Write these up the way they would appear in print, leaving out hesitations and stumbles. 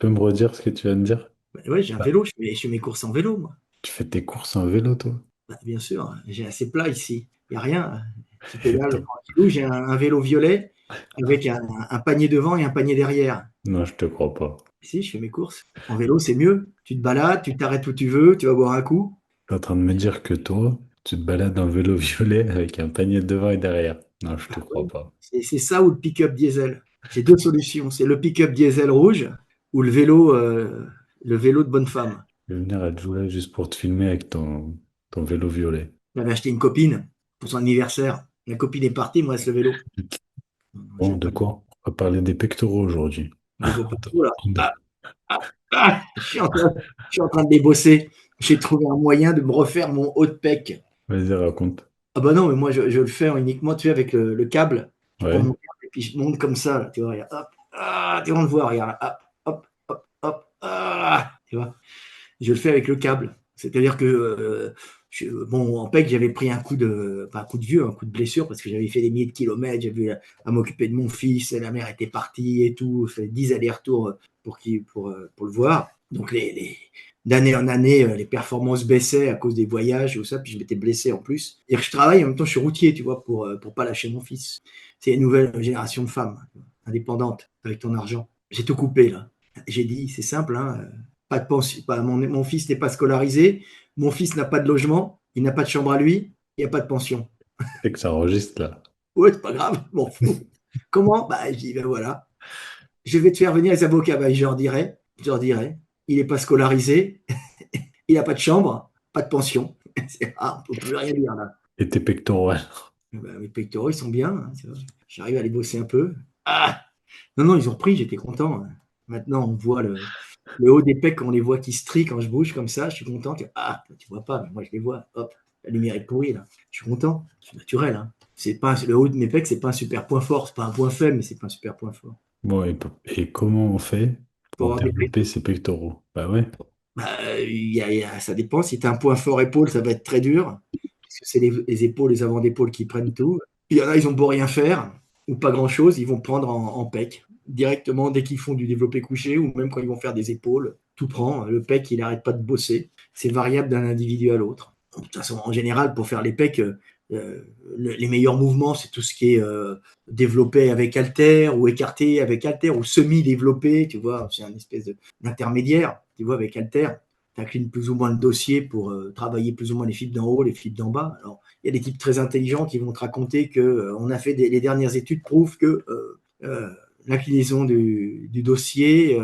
peux me redire ce que tu viens de dire? Bah, ouais, j'ai un Ah, vélo, je fais mes courses en vélo, moi. tu fais tes courses en vélo, toi? Bah, bien sûr, j'ai assez plat ici. Il n'y a rien. Je Et pédale toi? tranquillou. J'ai un vélo violet avec un panier devant et un panier derrière. Non, je te crois pas. Si, je fais mes courses. En vélo, c'est mieux. Tu te balades, tu t'arrêtes où tu veux, tu vas boire un coup. Tu es en train de me dire que toi, tu te balades en vélo violet avec un panier devant et derrière. Non, je te Bah crois ouais. pas. C'est ça ou le pick-up diesel. J'ai deux solutions. C'est le pick-up diesel rouge ou le vélo de bonne femme. Je vais venir à Joula juste pour te filmer avec ton vélo violet. J'avais acheté une copine pour son anniversaire. La copine est partie, il me reste le vélo. Non, non, Bon, j'ai de pas quoi? On va parler des pectoraux aujourd'hui. des beaux Attends, pectoraux, là. Je suis en train de les bosser. J'ai trouvé un moyen de me refaire mon haut de pec. vas-y, raconte. Ah bah non, mais moi je le fais uniquement, tu sais, avec le câble. Je prends Ouais, mon câble et puis je monte comme ça, là, tu vois, regarde, hop, tu vas le voir, regarde, hop, hop, hop, hop, tu vois. Je le fais avec le câble. C'est-à-dire que, bon, en pec, j'avais pris un coup de, pas un coup de vieux, un coup de blessure, parce que j'avais fait des milliers de kilomètres, j'avais eu à m'occuper de mon fils, et la mère était partie et tout, fait 10 allers-retours pour le voir. Donc, d'année en année, les performances baissaient à cause des voyages et tout ça, puis je m'étais blessé en plus. Et je travaille, en même temps, je suis routier, tu vois, pour pas lâcher mon fils. C'est une nouvelle génération de femmes indépendantes avec ton argent. J'ai tout coupé, là. J'ai dit, c'est simple, hein, pas de pension, mon fils n'est pas scolarisé, mon fils n'a pas de logement, il n'a pas de chambre à lui, il n'y a pas de pension. c'est que ça enregistre là. Ouais, c'est pas grave, je m'en fous. Comment? Bah, je dis, ben voilà, je vais te faire venir les avocats. Bah, je leur dirai, il n'est pas scolarisé, il n'a pas de chambre, pas de pension. On ne peut plus rien dire là. Et tes pectoraux, ouais. Bah, mes pectoraux, ils sont bien, hein, j'arrive à les bosser un peu. Non, non, ils ont repris, j'étais content. Maintenant, on voit le haut des pecs, on les voit qui se trient quand je bouge comme ça. Je suis content. Tu vois pas, mais moi je les vois. Hop, la lumière est pourrie là. Je suis content. C'est naturel. Hein. C'est pas le haut de mes pecs, c'est pas un super point fort. C'est pas un point faible, mais c'est pas un super point fort. Bon, et comment on fait Pour pour avoir des pecs, développer ces pectoraux? Bah ouais, ça dépend. Si tu as un point fort épaule, ça va être très dur. Parce que c'est les épaules, les avant d'épaule qui prennent tout. Il y en a, ils ont beau rien faire, ou pas grand-chose, ils vont prendre en pec. Directement, dès qu'ils font du développé couché, ou même quand ils vont faire des épaules, tout prend. Le pec, il n'arrête pas de bosser. C'est variable d'un individu à l'autre. De toute façon, en général, pour faire les pecs, les meilleurs mouvements, c'est tout ce qui est développé avec halter, ou écarté avec halter, ou semi-développé, tu vois, c'est un espèce d'intermédiaire, tu vois, avec halter. Tu inclines plus ou moins le dossier pour travailler plus ou moins les fibres d'en haut, les fibres d'en bas. Alors, il y a des types très intelligents qui vont te raconter que on a fait les dernières études prouvent que l'inclinaison du dossier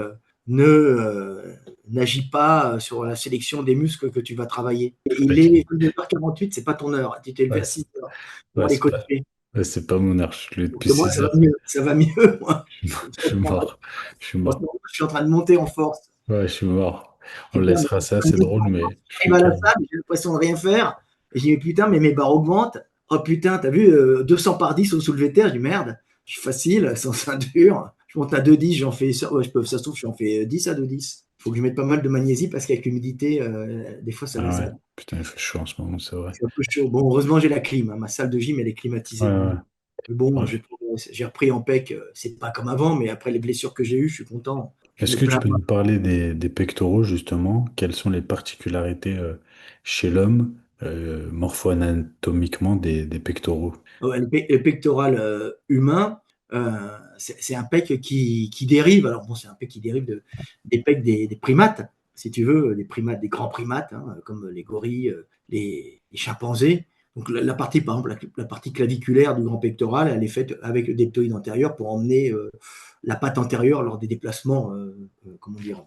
n'agit pas sur la sélection des muscles que tu vas travailler. Et il est ok. 9h48, c'est pas ton heure. Tu t'es levé Ouais, à 6 heures pour ouais, aller c'est pas, coacher. ouais, c'est pas mon heure, je suis levé Donc depuis moi, 6 ça va heures. mieux. Ça va mieux, moi. Je suis mort. Je suis En mort. ce moment, je suis en train de monter en force. Ouais, je suis mort. On Putain, laissera ça, c'est drôle, mais je j'arrive suis à la KO. salle, j'ai l'impression de rien faire. Et je dis, mais putain, mais mes barres augmentent. Oh putain, t'as vu, 200 par 10 au soulevé de terre. Je dis, merde, je suis facile, sans ceinture. Je monte à 2,10, j'en fais, ouais, ça se trouve, j'en fais 10 à 2,10. Il faut que je mette pas mal de magnésie parce qu'avec l'humidité, des fois, Ah ça ouais, putain, il fait chaud en ce moment, c'est vrai. c'est un peu chaud. Bon, heureusement, j'ai la clim. Hein. Ma salle de gym, elle est Ouais, climatisée. ouais. Mais bon, Ouais. j'ai repris en pec. C'est pas comme avant, mais après les blessures que j'ai eues, je suis content. Je Est-ce me que tu plains peux pas. nous parler des pectoraux, justement? Quelles sont les particularités chez l'homme, morpho-anatomiquement, des pectoraux? Ouais, le pectoral humain, c'est un pec qui dérive. Alors bon, c'est un pec qui dérive des pecs des primates, si tu veux, des primates, des grands primates, hein, comme les gorilles, les chimpanzés. Donc la partie, par exemple, la partie claviculaire du grand pectoral, elle est faite avec le deltoïde antérieur pour emmener la patte antérieure lors des déplacements, comment dire,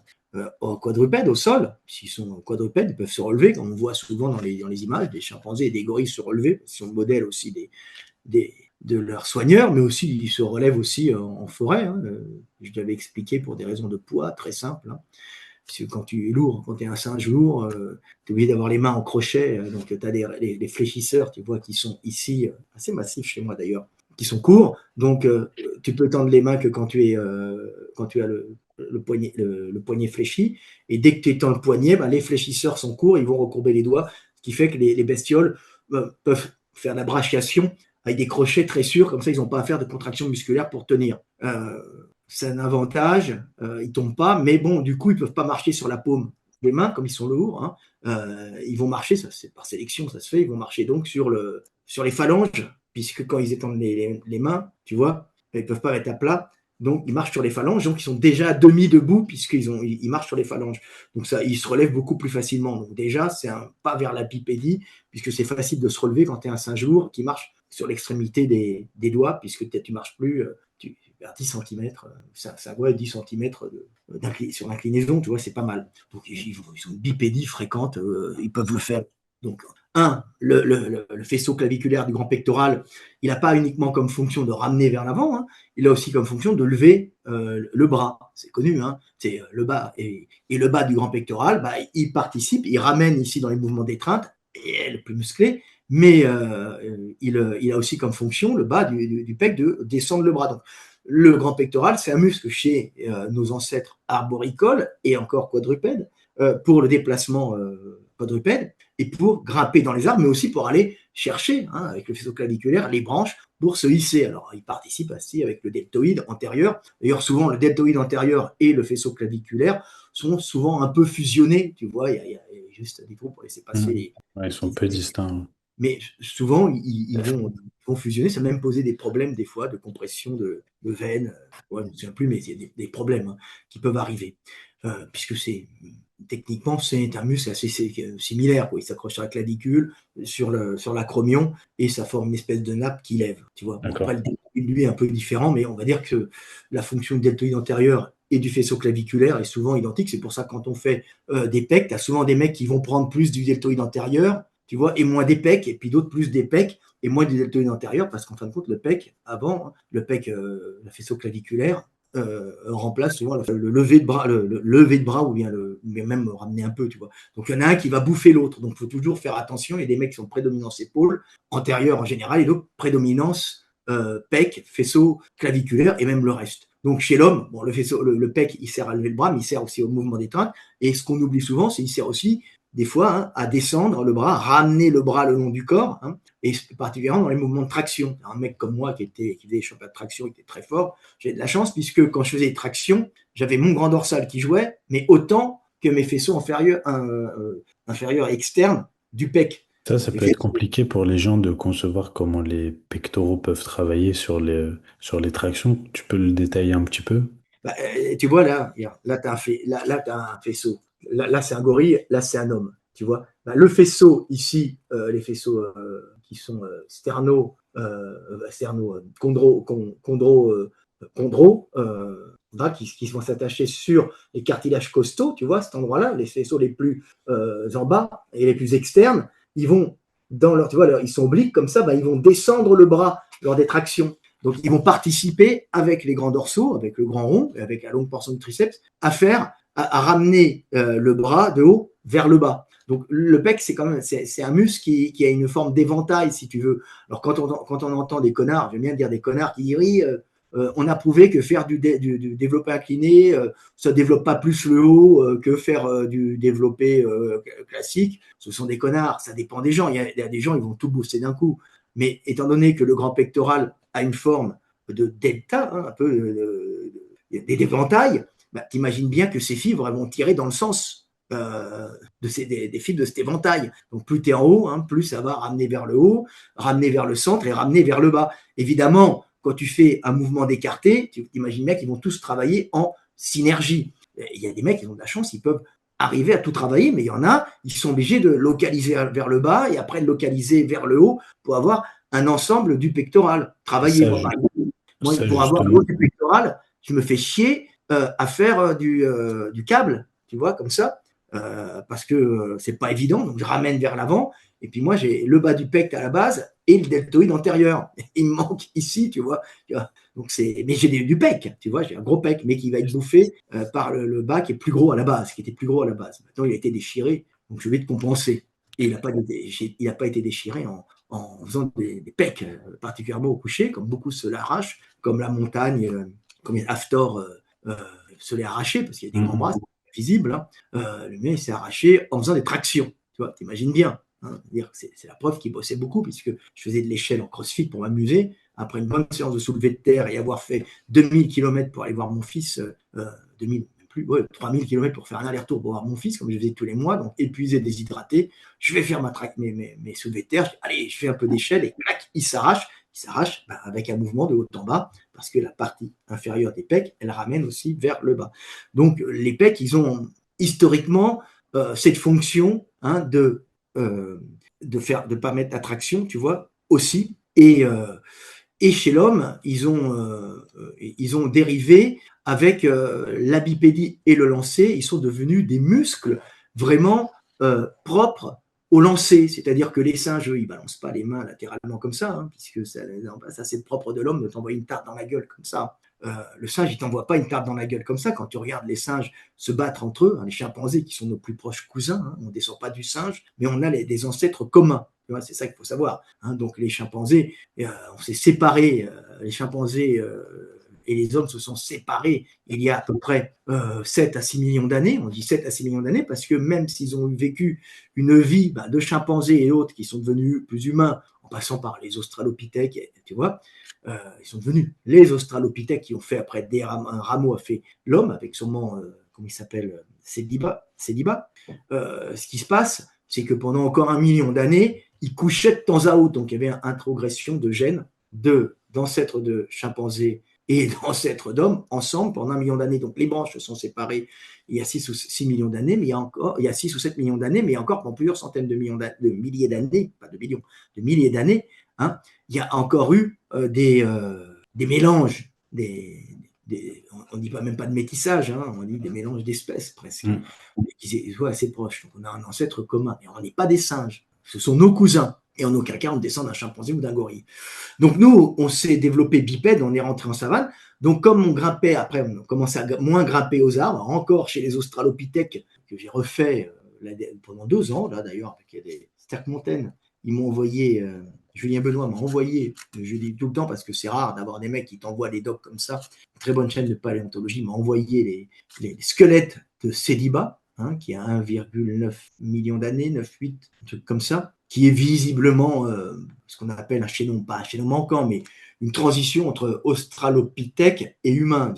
au quadrupède, au sol. S'ils sont quadrupèdes, ils peuvent se relever, comme on voit souvent dans les images, des chimpanzés et des gorilles se relever, parce qu'ils sont le modèle aussi des, de leurs soigneurs, mais aussi ils se relèvent aussi en forêt. Hein. Je l'avais expliqué pour des raisons de poids très simples. Hein. Parce que quand tu es lourd, quand tu es un singe lourd, tu es obligé d'avoir les mains en crochet. Donc tu as les fléchisseurs, tu vois, qui sont ici, assez massifs chez moi d'ailleurs, qui sont courts. Donc tu peux tendre les mains que quand tu as le poignet fléchi. Et dès que tu étends le poignet, ben, les fléchisseurs sont courts, ils vont recourber les doigts, ce qui fait que les bestioles peuvent faire la brachiation avec des crochets très sûrs, comme ça ils n'ont pas à faire de contraction musculaire pour tenir. c'est un avantage, ils tombent pas, mais bon, du coup, ils peuvent pas marcher sur la paume des mains, comme ils sont lourds, hein. Ils vont marcher, ça c'est par sélection, ça se fait, ils vont marcher donc sur les phalanges, puisque quand ils étendent les mains, tu vois, ils peuvent pas mettre à plat, donc ils marchent sur les phalanges, donc ils sont déjà à demi debout, ils marchent sur les phalanges. Donc ça, ils se relèvent beaucoup plus facilement. Donc déjà, c'est un pas vers la bipédie, puisque c'est facile de se relever quand tu es un singe lourd qui marche sur l'extrémité des doigts, puisque peut-être tu marches plus, vers 10 cm, ça ouais, 10 cm sur l'inclinaison, tu vois, c'est pas mal. Donc ils ont une bipédie fréquente, ils peuvent le faire. Donc, le faisceau claviculaire du grand pectoral, il n'a pas uniquement comme fonction de ramener vers l'avant, hein, il a aussi comme fonction de lever le bras. C'est connu, hein, c'est le bas. Et le bas du grand pectoral, bah, il participe, il ramène ici dans les mouvements d'étreinte, et elle est plus musclée, mais il a aussi comme fonction, le bas du pec, de descendre le bras. Donc, le grand pectoral, c'est un muscle chez nos ancêtres arboricoles et encore quadrupèdes, pour le déplacement quadrupède et pour grimper dans les arbres, mais aussi pour aller chercher, hein, avec le faisceau claviculaire, les branches pour se hisser. Alors, il participe ainsi avec le deltoïde antérieur. D'ailleurs, souvent, le deltoïde antérieur et le faisceau claviculaire sont souvent un peu fusionnés. Tu vois, il y a juste des trous pour laisser passer Mhm. Ouais, ils sont peu distincts. mais souvent, ils vont fusionner. Ça a même posé des problèmes, des fois, de compression de veines. Ouais, je ne me souviens plus, mais il y a des problèmes, hein, qui peuvent arriver. Puisque techniquement, c'est un muscle assez similaire, quoi. Il s'accroche sur la clavicule, sur l'acromion, et ça forme une espèce de nappe qui lève. Tu vois. Bon, après, D'accord. le deltoïde, lui, est un peu différent, mais on va dire que la fonction du deltoïde antérieur et du faisceau claviculaire est souvent identique. C'est pour ça que quand on fait des pecs, tu as souvent des mecs qui vont prendre plus du deltoïde antérieur, tu vois, et moins des pecs, et puis d'autres plus des pecs et moins du deltoïde antérieur, parce qu'en fin de compte, le pec, avant, hein, le pec, le faisceau claviculaire, remplace souvent le lever de bras, le lever de bras, ou bien mais même ramener un peu, tu vois. Donc il y en a un qui va bouffer l'autre, donc il faut toujours faire attention. Il y a des mecs qui sont prédominance épaule, antérieure en général, et d'autres prédominance pec, faisceau claviculaire, et même le reste. Donc chez l'homme, bon, le pec, il sert à lever le bras, mais il sert aussi au mouvement d'étreinte. Et ce qu'on oublie souvent, c'est qu'il sert aussi des fois, hein, à descendre le bras, ramener le bras le long du corps, hein, et particulièrement dans les mouvements de traction. Un mec comme moi qui faisait des championnats de traction, qui était très fort, j'ai de la chance, puisque quand je faisais des tractions, j'avais mon grand dorsal qui jouait, mais autant que mes faisceaux inférieurs et externes du pec. Ça Les peut être faisceaux, compliqué pour les gens de concevoir comment les pectoraux peuvent travailler sur les tractions. Tu peux le détailler un petit peu? bah, tu vois là, là tu as un faisceau. Là c'est un gorille, là c'est un homme. Tu vois, bah, le faisceau ici, les faisceaux qui sont chondro, qui vont s'attacher sur les cartilages costaux, tu vois, cet endroit-là, les faisceaux les plus en bas et les plus externes, ils vont tu vois, ils sont obliques comme ça, bah, ils vont descendre le bras lors des tractions. Donc, ils vont participer avec les grands dorsaux, avec le grand rond, et avec la longue portion de triceps, à ramener le bras de haut vers le bas. Donc, le pec, c'est un muscle qui a une forme d'éventail, si tu veux. Alors, quand on entend des connards, j'aime bien dire des connards qui disent oui, on a prouvé que faire du développé incliné, ça ne développe pas plus le haut que faire du développé classique. Ce sont des connards, ça dépend des gens. Il y a des gens, ils vont tout booster d'un coup. Mais étant donné que le grand pectoral a une forme de delta, hein, un peu des éventails, bah, t'imagines bien que ces fibres elles vont tirer dans le sens des fibres de cet éventail. Donc plus tu es en haut, hein, plus ça va ramener vers le haut, ramener vers le centre et ramener vers le bas. Évidemment, quand tu fais un mouvement d'écarté, tu imagines bien qu'ils vont tous travailler en synergie. Il y a des mecs qui ont de la chance, ils peuvent arriver à tout travailler, mais il y en a, ils sont obligés de localiser vers le bas et après de localiser vers le haut pour avoir un ensemble du pectoral. Travailler, Ça, moi, par exemple, moi, ça pour avoir le haut justement. du pectoral, je me fais chier à faire du câble, tu vois, comme ça, parce que c'est pas évident. Donc, je ramène vers l'avant. Et puis, moi, j'ai le bas du pec à la base et le deltoïde antérieur. Il me manque ici, tu vois. Donc, mais j'ai du pec, tu vois, j'ai un gros pec, mais qui va être bouffé par le bas qui est plus gros à la base, qui était plus gros à la base. Maintenant, il a été déchiré, donc je vais te compenser. Et il n'a pas été déchiré en faisant des pecs, particulièrement au coucher, comme beaucoup se l'arrachent, comme la montagne, comme Haftor euh, se l'est arraché, parce qu'il y a des grands bras, Mhm. c'est visible, hein. Le mien, il s'est arraché en faisant des tractions. Tu vois, t'imagines bien. Hein, c'est la preuve qu'il bossait beaucoup, puisque je faisais de l'échelle en crossfit pour m'amuser. après une bonne séance de soulevé de terre et avoir fait 2000 km pour aller voir mon fils, 2000, plus, ouais, 3000 km pour faire un aller-retour pour voir mon fils, comme je faisais tous les mois, donc épuisé, déshydraté, je vais faire mes soulevés de terre, allez, je fais un peu d'échelle et clac, il s'arrache avec un mouvement de haut en bas, parce que la partie inférieure des pecs, elle ramène aussi vers le bas. Donc les pecs, ils ont historiquement cette fonction de pas mettre d'attraction, tu vois, aussi. Et chez l'homme, ils ont dérivé avec la bipédie et le lancer. Ils sont devenus des muscles vraiment propres au lancer. C'est-à-dire que les singes, eux, ils ne balancent pas les mains latéralement comme ça, hein, puisque ça c'est propre de l'homme de t'envoyer une tarte dans la gueule comme ça. Le singe, il ne t'envoie pas une tarte dans la gueule comme ça. Quand tu regardes les singes se battre entre eux, hein, les chimpanzés qui sont nos plus proches cousins, hein, on ne descend pas du singe, mais on a des ancêtres communs. C'est ça qu'il faut savoir. Hein. Donc les chimpanzés, on s'est séparés, les chimpanzés et les hommes se sont séparés il y a à peu près 7 à 6 millions d'années. On dit 7 à 6 millions d'années parce que même s'ils ont vécu une vie de chimpanzés et autres qui sont devenus plus humains, en passant par les australopithèques, tu vois, ils sont devenus les australopithèques qui ont fait après un rameau a fait l'homme avec sûrement, comment il s'appelle, Cédiba. Ce qui se passe, c'est que pendant encore 1 million d'années, ils couchaient de temps à autre. Donc, il y avait une introgression de gènes d'ancêtres de chimpanzés et d'ancêtres d'hommes ensemble pendant 1 million d'années. Donc, les branches se sont séparées il y a 6 ou 6 millions d'années, mais il y a 6 ou 7 millions d'années, mais encore pendant plusieurs centaines de milliers d'années, pas de millions, de milliers d'années, hein, il y a encore eu des mélanges, on ne dit pas même pas de métissage, hein, on dit des mélanges d'espèces presque, qui sont assez proches. Donc, on a un ancêtre commun, mais on n'est pas des singes. Ce sont nos cousins. Et en aucun cas, on descend d'un chimpanzé ou d'un gorille. Donc nous, on s'est développé bipède, on est rentré en savane. Donc comme on grimpait, après on commençait à moins grimper aux arbres, encore chez les australopithèques, que j'ai refait pendant 2 ans, là d'ailleurs, avec des Sterkmonten, ils m'ont envoyé, Julien Benoît m'a envoyé, je dis tout le temps parce que c'est rare d'avoir des mecs qui t'envoient des docs comme ça, une très bonne chaîne de paléontologie m'a envoyé les squelettes de Cédiba, hein, qui a 1,9 million d'années, 9,8, un truc comme ça, qui est visiblement ce qu'on appelle un chaînon, pas un chaînon manquant, mais une transition entre australopithèque et humain.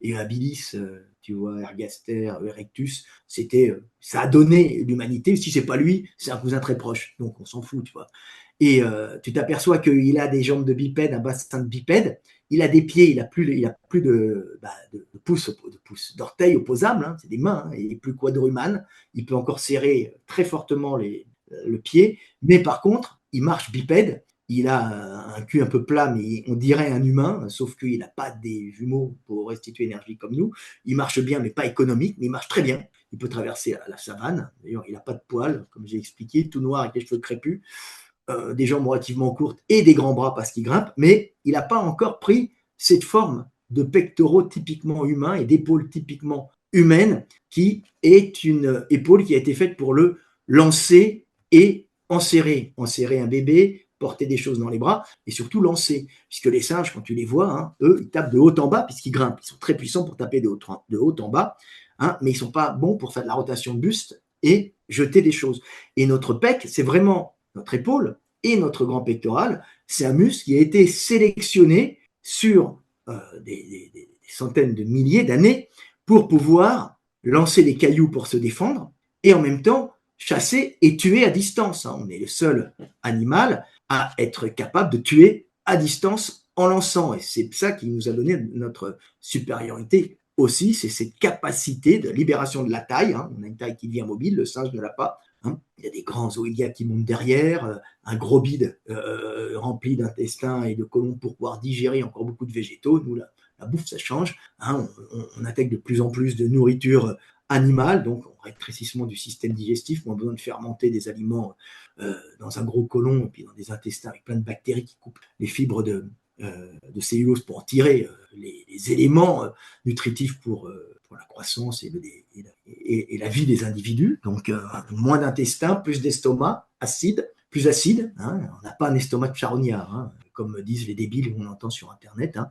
Et habilis, tu vois, ergaster, erectus, ça a donné l'humanité. Si c'est pas lui, c'est un cousin très proche, donc on s'en fout, tu vois. Et tu t'aperçois qu'il a des jambes de bipède, un bassin de bipède, il a des pieds, il a plus de pouces, d'orteils opposables, hein, c'est des mains, hein, il est plus quadrumane, il peut encore serrer très fortement le pied, mais par contre, il marche bipède, il a un cul un peu plat, mais on dirait un humain, sauf qu'il n'a pas des jumeaux pour restituer l'énergie comme nous. Il marche bien, mais pas économique, mais il marche très bien. Il peut traverser la savane. D'ailleurs, il n'a pas de poils, comme j'ai expliqué, tout noir avec les cheveux crépus, des jambes relativement courtes et des grands bras parce qu'il grimpe, mais il n'a pas encore pris cette forme de pectoraux typiquement humains et d'épaules typiquement humaines, qui est une épaule qui a été faite pour le lancer et enserrer un bébé, porter des choses dans les bras et surtout lancer. Puisque les singes, quand tu les vois, hein, eux, ils tapent de haut en bas puisqu'ils grimpent. Ils sont très puissants pour taper de haut en bas, hein, mais ils ne sont pas bons pour faire de la rotation de buste et jeter des choses. Et notre pec, c'est vraiment notre épaule et notre grand pectoral. C'est un muscle qui a été sélectionné sur des centaines de milliers d'années pour pouvoir lancer des cailloux pour se défendre et en même temps chasser et tuer à distance. On est le seul animal à être capable de tuer à distance en lançant. Et c'est ça qui nous a donné notre supériorité aussi, c'est cette capacité de libération de la taille. Hein. On a une taille qui devient mobile, le singe ne l'a pas. Hein. Il y a des grands zoïdiaques qui montent derrière, un gros bide rempli d'intestins et de côlons pour pouvoir digérer encore beaucoup de végétaux. Nous, la bouffe, ça change. Hein. On intègre de plus en plus de nourriture animale, donc rétrécissement du système digestif, moins besoin de fermenter des aliments dans un gros côlon et puis dans des intestins avec plein de bactéries qui coupent les fibres de cellulose pour en tirer les éléments nutritifs pour la croissance et la vie des individus. Donc, moins d'intestin, plus d'estomac, plus acide. Hein. On n'a pas un estomac de charognard, hein, comme disent les débiles qu'on entend sur Internet. Hein.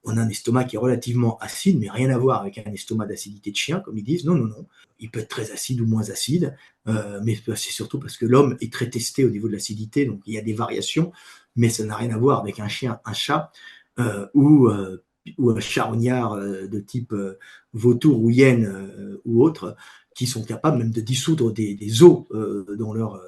On a un estomac qui est relativement acide, mais rien à voir avec un estomac d'acidité de chien, comme ils disent. Non, non, non. Il peut être très acide ou moins acide, mais c'est surtout parce que l'homme est très testé au niveau de l'acidité, donc il y a des variations mais ça n'a rien à voir avec un chien, un chat ou un charognard de type vautour ou hyène ou autre, qui sont capables même de dissoudre des os dans leur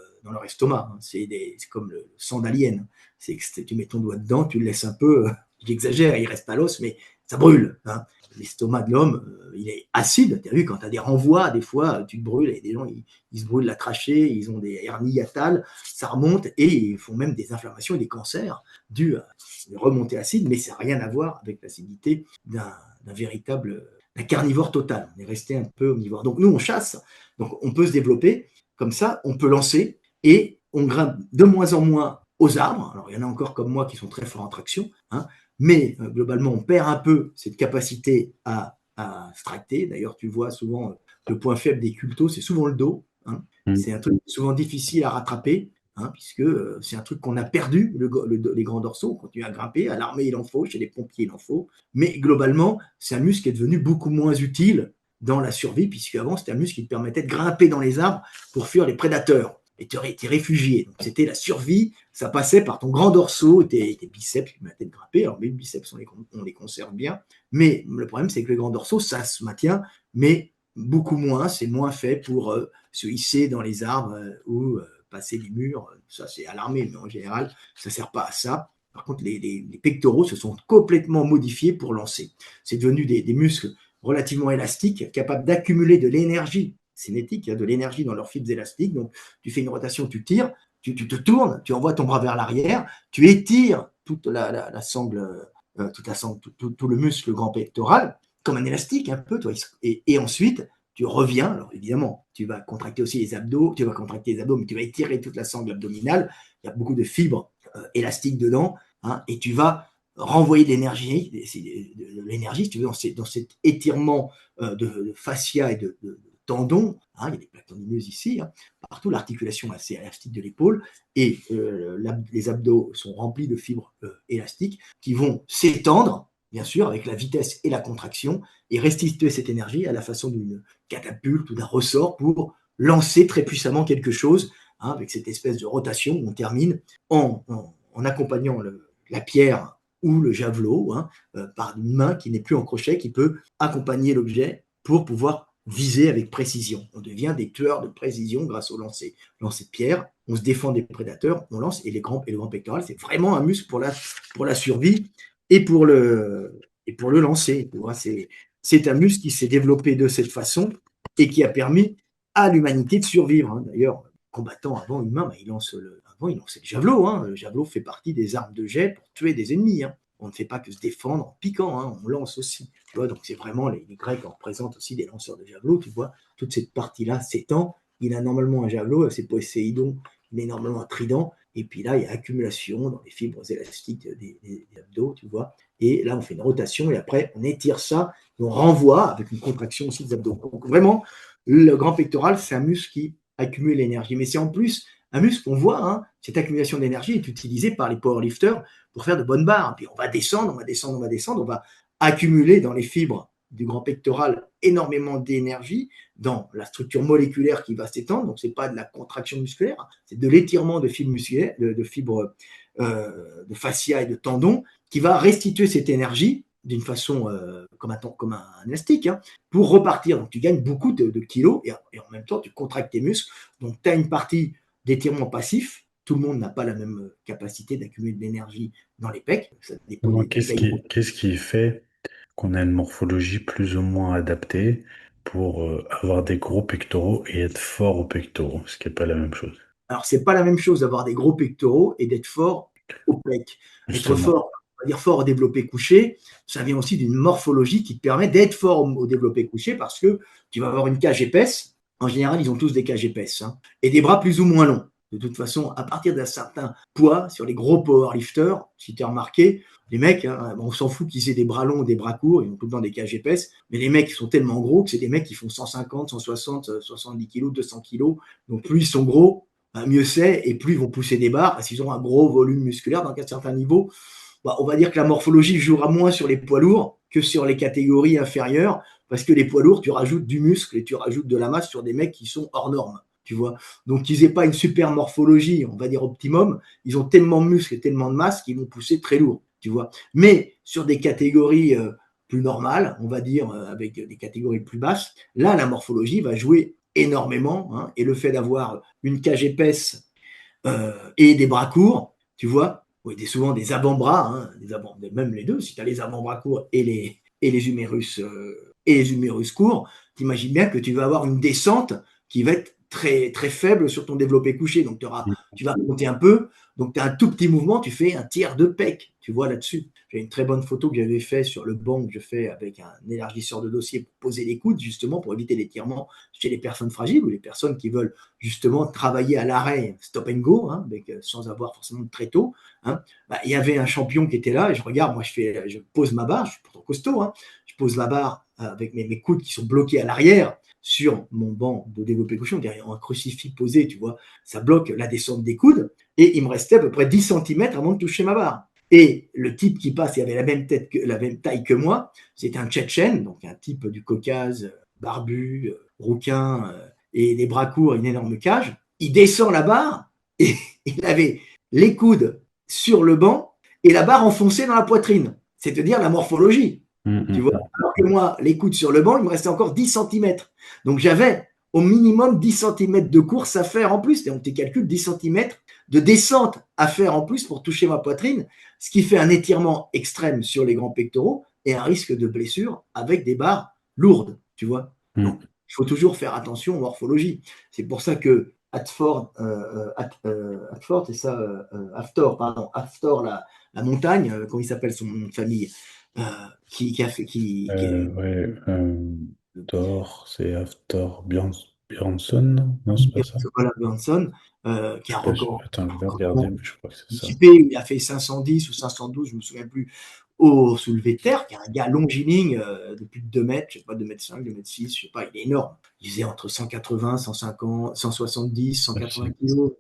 estomac. Hein. C'est comme le sang d'alien. Tu mets ton doigt dedans, tu le laisses un peu, j'exagère, il reste pas l'os, mais ça brûle. Hein. L'estomac de l'homme, il est acide. Tu as vu, quand tu as des renvois, des fois, tu te brûles, et des gens, ils se brûlent la trachée, ils ont des hernies hiatales, ça remonte, et ils font même des inflammations et des cancers dus à une remontée acide, mais ça n'a rien à voir avec l'acidité d'un véritable un carnivore total. On est resté un peu omnivore. Donc nous, on chasse, donc on peut se développer comme ça, on peut lancer, et on grimpe de moins en moins aux arbres. Alors il y en a encore comme moi qui sont très forts en traction, hein, mais globalement, on perd un peu cette capacité à se tracter. D'ailleurs, tu vois souvent le point faible des cultos, c'est souvent le dos. Hein. Mm. C'est un truc souvent difficile à rattraper. Hein, puisque c'est un truc qu'on a perdu, les grands dorsaux, on continue à grimper, à l'armée il en faut, chez les pompiers il en faut, mais globalement, c'est un muscle qui est devenu beaucoup moins utile dans la survie, puisque avant c'était un muscle qui te permettait de grimper dans les arbres pour fuir les prédateurs et te réfugier. Donc c'était la survie, ça passait par ton grand dorsaux, tes biceps qui permettaient de grimper. Alors les biceps, on les conserve bien, mais le problème c'est que les grands dorsaux, ça se maintient, mais beaucoup moins, c'est moins fait pour se hisser dans les arbres ou passer les murs, ça c'est à l'armée, mais en général, ça ne sert pas à ça. Par contre, les pectoraux se sont complètement modifiés pour lancer. C'est devenu des muscles relativement élastiques, capables d'accumuler de l'énergie cinétique, de l'énergie dans leurs fibres élastiques. Donc, tu fais une rotation, tu tires, tu te tournes, tu envoies ton bras vers l'arrière, tu étires toute la sangle, tout le muscle grand pectoral, comme un élastique un peu, toi, et ensuite, tu reviens, alors évidemment, tu vas contracter aussi les abdos, mais tu vas étirer toute la sangle abdominale, il y a beaucoup de fibres élastiques dedans, hein, et tu vas renvoyer de l'énergie, si tu veux, dans cet étirement de fascia et de tendons, hein, il y a des plaques tendineuses ici, hein, partout, l'articulation assez élastique de l'épaule, et les abdos sont remplis de fibres élastiques qui vont s'étendre, bien sûr, avec la vitesse et la contraction, et restituer cette énergie à la façon d'une catapulte ou d'un ressort pour lancer très puissamment quelque chose, hein, avec cette espèce de rotation où on termine en accompagnant la pierre ou le javelot, hein, par une main qui n'est plus en crochet, qui peut accompagner l'objet pour pouvoir viser avec précision. On devient des tueurs de précision grâce au lancer. Lancer de pierre, on se défend des prédateurs, on lance, et le grand pectoral, c'est vraiment un muscle pour la survie et pour le lancer. C'est un muscle qui s'est développé de cette façon et qui a permis à l'humanité de survivre. Hein. D'ailleurs, combattant avant humain, il lançait le javelot. Hein. Le javelot fait partie des armes de jet pour tuer des ennemis. Hein. On ne fait pas que se défendre en piquant, hein. On lance aussi. Tu vois, donc c'est vraiment les Grecs en représentent aussi des lanceurs de javelot. Tu vois, toute cette partie-là s'étend. Il a normalement un javelot, c'est Poséidon, il a normalement un trident. Et puis là, il y a accumulation dans les fibres élastiques des abdos, tu vois. Et là, on fait une rotation et après, on étire ça, on renvoie avec une contraction aussi des abdos. Donc vraiment, le grand pectoral, c'est un muscle qui accumule l'énergie. Mais c'est en plus un muscle qu'on voit, hein, cette accumulation d'énergie est utilisée par les powerlifters pour faire de bonnes barres. Puis on va descendre, on va accumuler dans les fibres du grand pectoral énormément d'énergie dans la structure moléculaire qui va s'étendre. Donc, ce n'est pas de la contraction musculaire, c'est de l'étirement de fibres musculaires, de fibres de fascia et de tendons qui va restituer cette énergie d'une façon comme un élastique, hein, pour repartir. Donc, tu gagnes beaucoup de kilos et en même temps, tu contractes tes muscles. Donc, tu as une partie d'étirement passif. Tout le monde n'a pas la même capacité d'accumuler de l'énergie dans les pecs. Ça dépend des Qu'est-ce qui fait qu'on a une morphologie plus ou moins adaptée pour avoir des gros pectoraux et être fort aux pectoraux, ce qui n'est pas la même chose, Alors, c'est pas la même chose d'avoir des gros pectoraux et d'être fort au pec. Être justement. fort, on va dire fort au développé couché, ça vient aussi d'une morphologie qui te permet d'être fort au développé couché parce que tu vas avoir une cage épaisse. En général, ils ont tous des cages épaisses, hein, et des bras plus ou moins longs. De toute façon, à partir d'un certain poids, sur les gros powerlifters, si tu as remarqué, les mecs, hein, on s'en fout qu'ils aient des bras longs ou des bras courts, ils ont tout le temps des cages épaisses, mais les mecs, ils sont tellement gros que c'est des mecs qui font 150, 160, 70 kilos, 200 kilos. Donc plus ils sont gros, mieux c'est, et plus ils vont pousser des barres, parce qu'ils ont un gros volume musculaire. Donc à un certain niveau, on va dire que la morphologie jouera moins sur les poids lourds que sur les catégories inférieures, parce que les poids lourds, tu rajoutes du muscle et tu rajoutes de la masse sur des mecs qui sont hors normes. tu vois. Donc, ils n'aient pas une super morphologie, on va dire optimum. Ils ont tellement de muscles et tellement de masse qu'ils vont pousser très lourd, tu vois. Mais sur des catégories plus normales, on va dire, avec des catégories plus basses, là, la morphologie va jouer énormément, hein, et le fait d'avoir une cage épaisse et des bras courts, tu vois, oui, souvent des avant-bras, hein, même les deux, si tu as les avant-bras courts et les humérus courts, tu imagines bien que tu vas avoir une descente qui va être très, très faible sur ton développé couché. Donc, tu vas monter un peu, donc tu as un tout petit mouvement, tu fais un tiers de pec, tu vois là-dessus. J'ai une très bonne photo que j'avais fait sur le banc que je fais avec un élargisseur de dossier pour poser les coudes, justement, pour éviter l'étirement chez les personnes fragiles ou les personnes qui veulent justement travailler à l'arrêt, stop and go, hein, sans avoir forcément de tréteau. Hein. Bah, il y avait un champion qui était là et je regarde, moi je pose ma barre, je suis pourtant costaud, hein, je pose la barre avec mes coudes qui sont bloqués à l'arrière sur mon banc de développé couché, derrière un crucifix posé, tu vois, ça bloque la descente des coudes et il me restait à peu près 10 cm avant de toucher ma barre. Et le type qui passe, il avait la même taille que moi, c'était un Tchétchène, donc un type du Caucase, barbu, rouquin, et des bras courts, une énorme cage. Il descend la barre et il avait les coudes sur le banc et la barre enfoncée dans la poitrine. C'est-à-dire la morphologie. Tu vois, alors que moi, les coudes sur le banc, il me restait encore 10 cm. Donc j'avais au minimum 10 cm de course à faire en plus. Et on te calcule 10 cm de descente à faire en plus pour toucher ma poitrine, ce qui fait un étirement extrême sur les grands pectoraux et un risque de blessure avec des barres lourdes, tu vois. Donc, il faut toujours faire attention aux morphologies. C'est pour ça que Hafthor, la montagne, comment il s'appelle son nom de famille, qui a fait, Ouais, Thor, c'est Hafthor Björnsson? Non, c'est pas ça. Voilà, Björnsson, qui a un record. Attends, je vais regarder, mais je crois que c'est ça. JP, il a fait 510 ou 512, je ne me souviens plus, au soulevé de terre, qui est un gars longiligne de plus de 2 mètres, je ne sais pas, 2 mètres 5, 2 mètres 6, je ne sais pas, il est énorme. Il faisait entre 180, 150, 170, 180 kilos,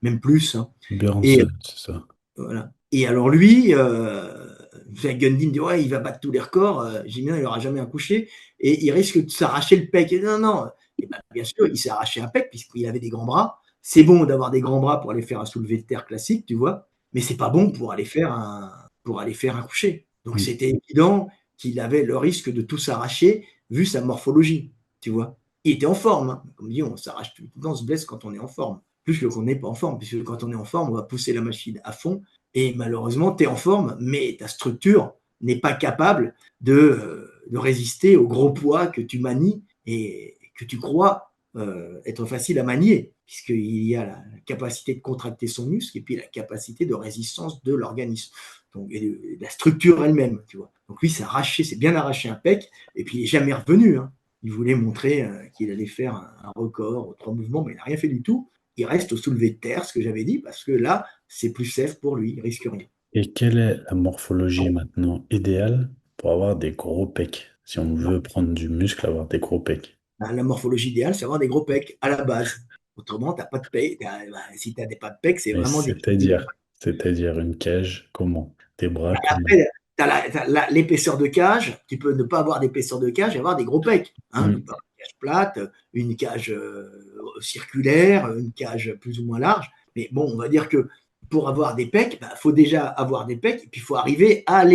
même plus. Hein. Et Björnsson, c'est ça. voilà. Et alors lui, Gundin dit ouais, il va battre tous les records. J'ai dit non, il n'aura jamais un coucher et il risque de s'arracher le pec. Et non, non. Et ben, bien sûr, il s'est arraché un pec puisqu'il avait des grands bras. C'est bon d'avoir des grands bras pour aller faire un soulevé de terre classique, tu vois, mais c'est pas bon pour aller faire un coucher. Donc c'était évident qu'il avait le risque de tout s'arracher vu sa morphologie, tu vois. Il était en forme, hein. Comme dit, on s'arrache tout le temps, on se blesse quand on est en forme. Plus que qu'on n'est pas en forme, puisque quand on est en forme, on va pousser la machine à fond et malheureusement, tu es en forme, mais ta structure n'est pas capable de résister au gros poids que tu manies et que tu crois être facile à manier, puisqu'il y a la capacité de contracter son muscle et puis la capacité de résistance de l'organisme. Donc, et la structure elle-même, tu vois. Donc lui, c'est bien arraché un pec, et puis il n'est jamais revenu. Hein. Il voulait montrer qu'il allait faire un record aux 3 mouvements, mais il n'a rien fait du tout. Il reste au soulevé de terre, ce que j'avais dit, parce que là, c'est plus safe pour lui, il risque rien. Et quelle est la morphologie maintenant idéale pour avoir des gros pecs? Si on veut prendre du muscle, avoir des gros pecs. La morphologie idéale, c'est avoir des gros pecs à la base. Autrement, tu n'as pas de pecs. Si tu n'as pas de pecs, c'est Mais vraiment des. c'est-à-dire une cage, comment? Des bras, comment? Après, tu as l'épaisseur de cage. Tu peux ne pas avoir d'épaisseur de cage et avoir des gros pecs. Hein. Tu peux avoir une cage plate, une cage circulaire, une cage plus ou moins large. Mais bon, on va dire que pour avoir des pecs, il faut déjà avoir des pecs et puis il faut arriver à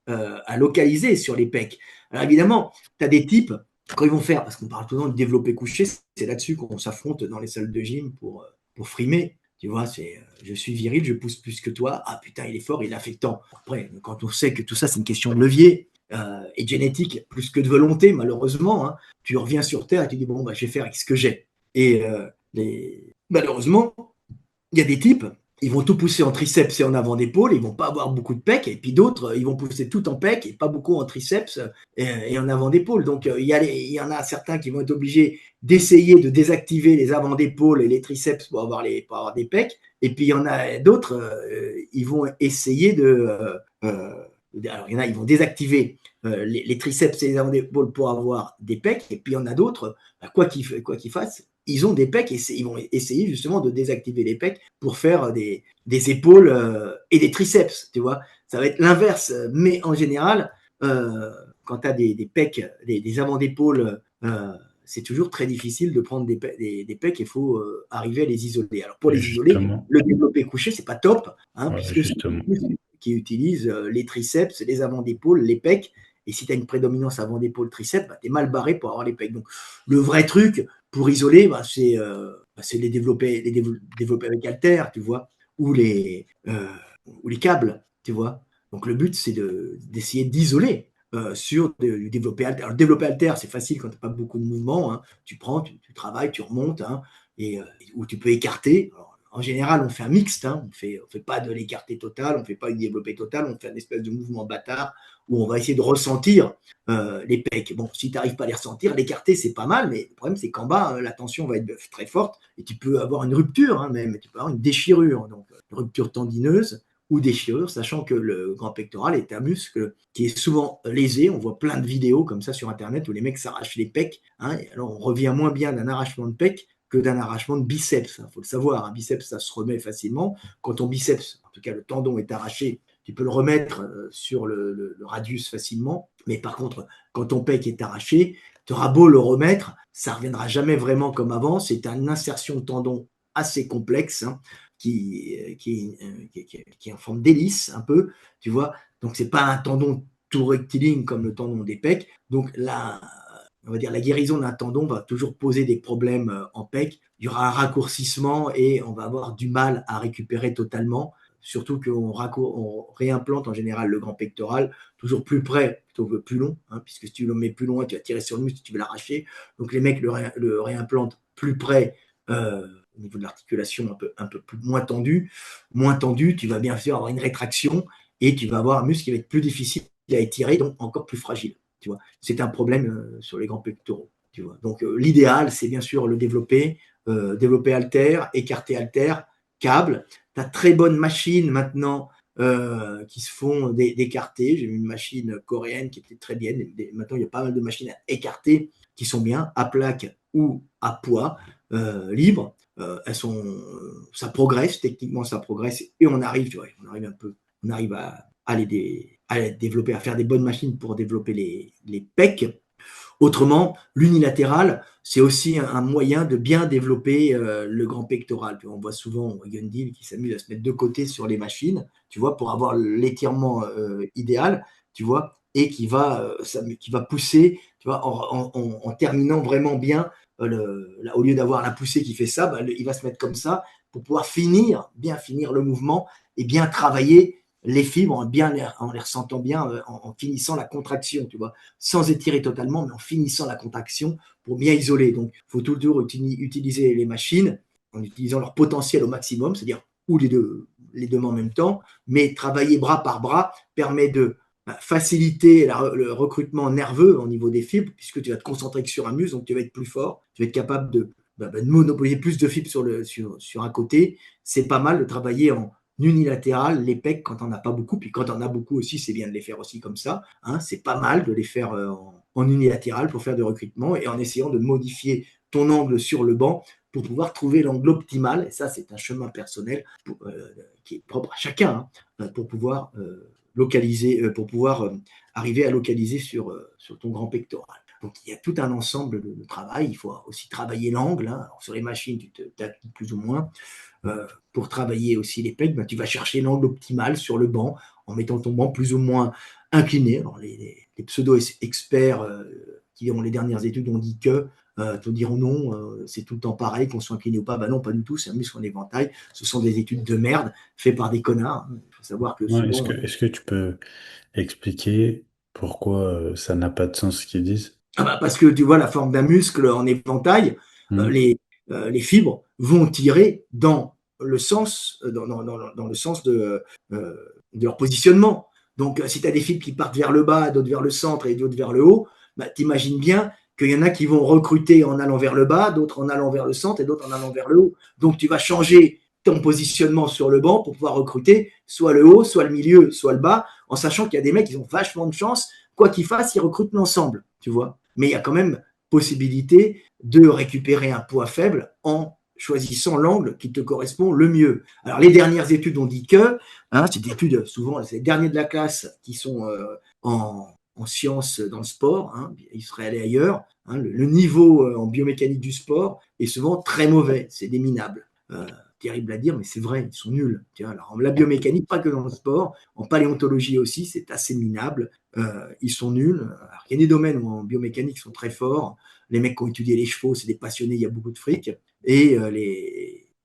à localiser sur les pecs. Alors évidemment, tu as des types, quand ils vont faire, parce qu'on parle tout le temps de développer couché, c'est là-dessus qu'on s'affronte dans les salles de gym pour frimer. Tu vois, c'est je suis viril, je pousse plus que toi. Ah putain, il est fort, il a fait tant. Après, quand on sait que tout ça, c'est une question de levier et de génétique plus que de volonté, malheureusement, hein, tu reviens sur Terre et tu dis bon, bah, je vais faire avec ce que j'ai. Et malheureusement, il y a des types, ils vont tout pousser en triceps et en avant d'épaule, ils vont pas avoir beaucoup de pecs, et puis d'autres, ils vont pousser tout en pecs et pas beaucoup en triceps et en avant d'épaule. Donc il y en a certains qui vont être obligés d'essayer de désactiver les avant d'épaule et les triceps pour avoir des pecs, et puis il y en a d'autres, ils vont essayer alors il y en a, ils vont désactiver les triceps et les avant d'épaule pour avoir des pecs, et puis il y en a d'autres, quoi qu'ils fassent, ils ont des pecs et ils vont essayer justement de désactiver les pecs pour faire des épaules et des triceps, tu vois. Ça va être l'inverse, mais en général, quand tu as des pecs, des avant d'épaule c'est toujours très difficile de prendre des pecs, il faut arriver à les isoler. Alors pour Et les isoler, justement, le développé couché, c'est pas top, hein, voilà, puisque c'est justement. qui utilise les triceps, les avant d'épaule, les pecs. Et si tu as une prédominance avant d'épaule triceps, bah, tu es mal barré pour avoir les pecs. Donc le vrai truc pour isoler, c'est les développer avec halter, tu vois, ou ou les câbles, tu vois. Donc le but, c'est d'essayer d'isoler sur du développé alter. Alors, le développé alter, c'est facile quand tu n'as pas beaucoup de mouvements, hein. Tu prends, tu travailles, tu remontes, hein, ou tu peux écarter. Alors, en général, on fait un mixte, hein. On fait pas de l'écarté total, on ne fait pas une développée totale, on fait un espèce de mouvement bâtard où on va essayer de ressentir les pecs. Bon, si tu n'arrives pas à les ressentir, l'écarter, c'est pas mal, mais le problème, c'est qu'en bas, la tension va être très forte et tu peux avoir une rupture, hein, même, tu peux avoir une déchirure, donc une rupture tendineuse ou déchirure, sachant que le grand pectoral est un muscle qui est souvent lésé. On voit plein de vidéos comme ça sur Internet où les mecs s'arrachent les pecs, hein, et alors on revient moins bien d'un arrachement de pec que d'un arrachement de biceps. Il faut le savoir, un biceps, ça se remet facilement. Quand ton biceps, en tout cas le tendon est arraché, tu peux le remettre sur le radius facilement. Mais par contre, quand ton pec est arraché, tu auras beau le remettre, ça ne reviendra jamais vraiment comme avant. C'est une insertion de tendon assez complexe, hein, qui est en forme d'hélice un peu, tu vois. Donc, ce n'est pas un tendon tout rectiligne comme le tendon des pecs. Donc, on va dire la guérison d'un tendon va toujours poser des problèmes en pec. Il y aura un raccourcissement et on va avoir du mal à récupérer totalement. Surtout qu'on réimplante en général le grand pectoral toujours plus près plutôt que plus long, hein, puisque si tu le mets plus loin, tu vas tirer sur le muscle, tu veux l'arracher. Donc les mecs le réimplantent plus près au niveau de l'articulation un peu moins tendue. Moins tendu, tu vas bien sûr avoir une rétraction et tu vas avoir un muscle qui va être plus difficile à étirer, donc encore plus fragile. Tu vois, c'est un problème sur les grands pectoraux. Tu vois. Donc l'idéal, c'est bien sûr le développer halter, écarter halter, câble. Tu as très bonnes machines maintenant qui se font d'écarter. J'ai vu une machine coréenne qui était très bien. Maintenant, il y a pas mal de machines à écarter qui sont bien, à plaque ou à poids libre. Ça progresse, techniquement ça progresse, et on arrive, tu vois, on arrive à les développer, à faire des bonnes machines pour développer les pecs. Autrement, l'unilatéral, c'est aussi un moyen de bien développer le grand pectoral. On voit souvent Gundil qui s'amuse à se mettre de côté sur les machines, tu vois, pour avoir l'étirement idéal, tu vois, et qui va pousser, tu vois, en terminant vraiment bien. Là, au lieu d'avoir la poussée qui fait ça, bah, il va se mettre comme ça pour pouvoir bien finir le mouvement et bien travailler les fibres en les ressentant bien, en finissant la contraction, tu vois, sans étirer totalement, mais en finissant la contraction pour bien isoler. Donc, il faut toujours utiliser les machines en utilisant leur potentiel au maximum, c'est-à-dire ou les deux mains en même temps, mais travailler bras par bras permet de faciliter le recrutement nerveux au niveau des fibres, puisque tu vas te concentrer que sur un muscle, donc tu vas être plus fort, tu vas être capable de monopoliser plus de fibres sur un côté. C'est pas mal de travailler en unilatéral, les pecs quand on n'a pas beaucoup, puis quand on a beaucoup aussi, c'est bien de les faire aussi comme ça, hein, c'est pas mal de les faire en unilatéral pour faire du recrutement et en essayant de modifier ton angle sur le banc pour pouvoir trouver l'angle optimal, et ça c'est un chemin personnel qui est propre à chacun, hein, pour pouvoir localiser, pour pouvoir arriver à localiser sur ton grand pectoral. Donc il y a tout un ensemble de travail, il faut aussi travailler l'angle, hein. Alors, sur les machines, tu te t'appliques plus ou moins, pour travailler aussi les pecs, ben, tu vas chercher l'angle optimal sur le banc en mettant ton banc plus ou moins incliné. Alors, les pseudo-experts qui ont les dernières études ont dit que, te diront non, c'est tout le temps pareil, qu'on soit incliné ou pas. Ben non, pas du tout, c'est un muscle en éventail. Ce sont des études de merde faites par des connards. Il faut savoir que Ouais, souvent, est-ce que tu peux expliquer pourquoi ça n'a pas de sens ce qu'ils disent? ah bah, parce que tu vois la forme d'un muscle en éventail, Hmm. les fibres vont tirer dans le sens, dans le sens de leur positionnement. Donc, si tu as des fibres qui partent vers le bas, d'autres vers le centre et d'autres vers le haut, bah, tu imagines bien qu'il y en a qui vont recruter en allant vers le bas, d'autres en allant vers le centre et d'autres en allant vers le haut. Donc, tu vas changer ton positionnement sur le banc pour pouvoir recruter soit le haut, soit le milieu, soit le bas, en sachant qu'il y a des mecs qui ont vachement de chance, quoi qu'ils fassent, ils recrutent l'ensemble, tu vois. Mais il y a quand même possibilité de récupérer un poids faible en choisissant l'angle qui te correspond le mieux. Alors, les dernières études ont dit que, hein, c'est des études, souvent, c'est les derniers de la classe qui sont en sciences dans le sport, hein, ils seraient allés ailleurs. Hein, le niveau en biomécanique du sport est souvent très mauvais, c'est des minables. Terrible à dire, mais c'est vrai, ils sont nuls. Tiens, alors, la biomécanique, pas que dans le sport, en paléontologie aussi, c'est assez minable. Ils sont nuls. Alors, il y a des domaines où en biomécanique ils sont très forts. Les mecs qui ont étudié les chevaux, c'est des passionnés, il y a beaucoup de fric. Et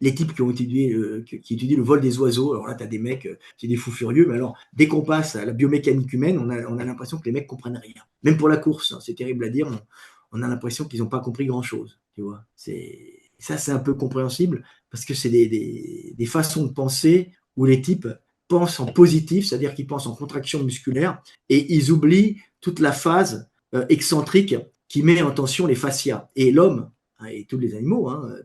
les types qui ont étudié, qui étudient le vol des oiseaux, alors là, tu as des mecs, c'est des fous furieux, mais alors, dès qu'on passe à la biomécanique humaine, on a l'impression que les mecs comprennent rien. Même pour la course, hein, c'est terrible à dire, on a l'impression qu'ils n'ont pas compris grand-chose. Tu vois, ça, c'est un peu compréhensible parce que c'est des façons de penser où les types pensent en positif, c'est-à-dire qu'ils pensent en contraction musculaire et ils oublient toute la phase excentrique qui met en tension les fascias. Et l'homme, hein, et tous les animaux, hein,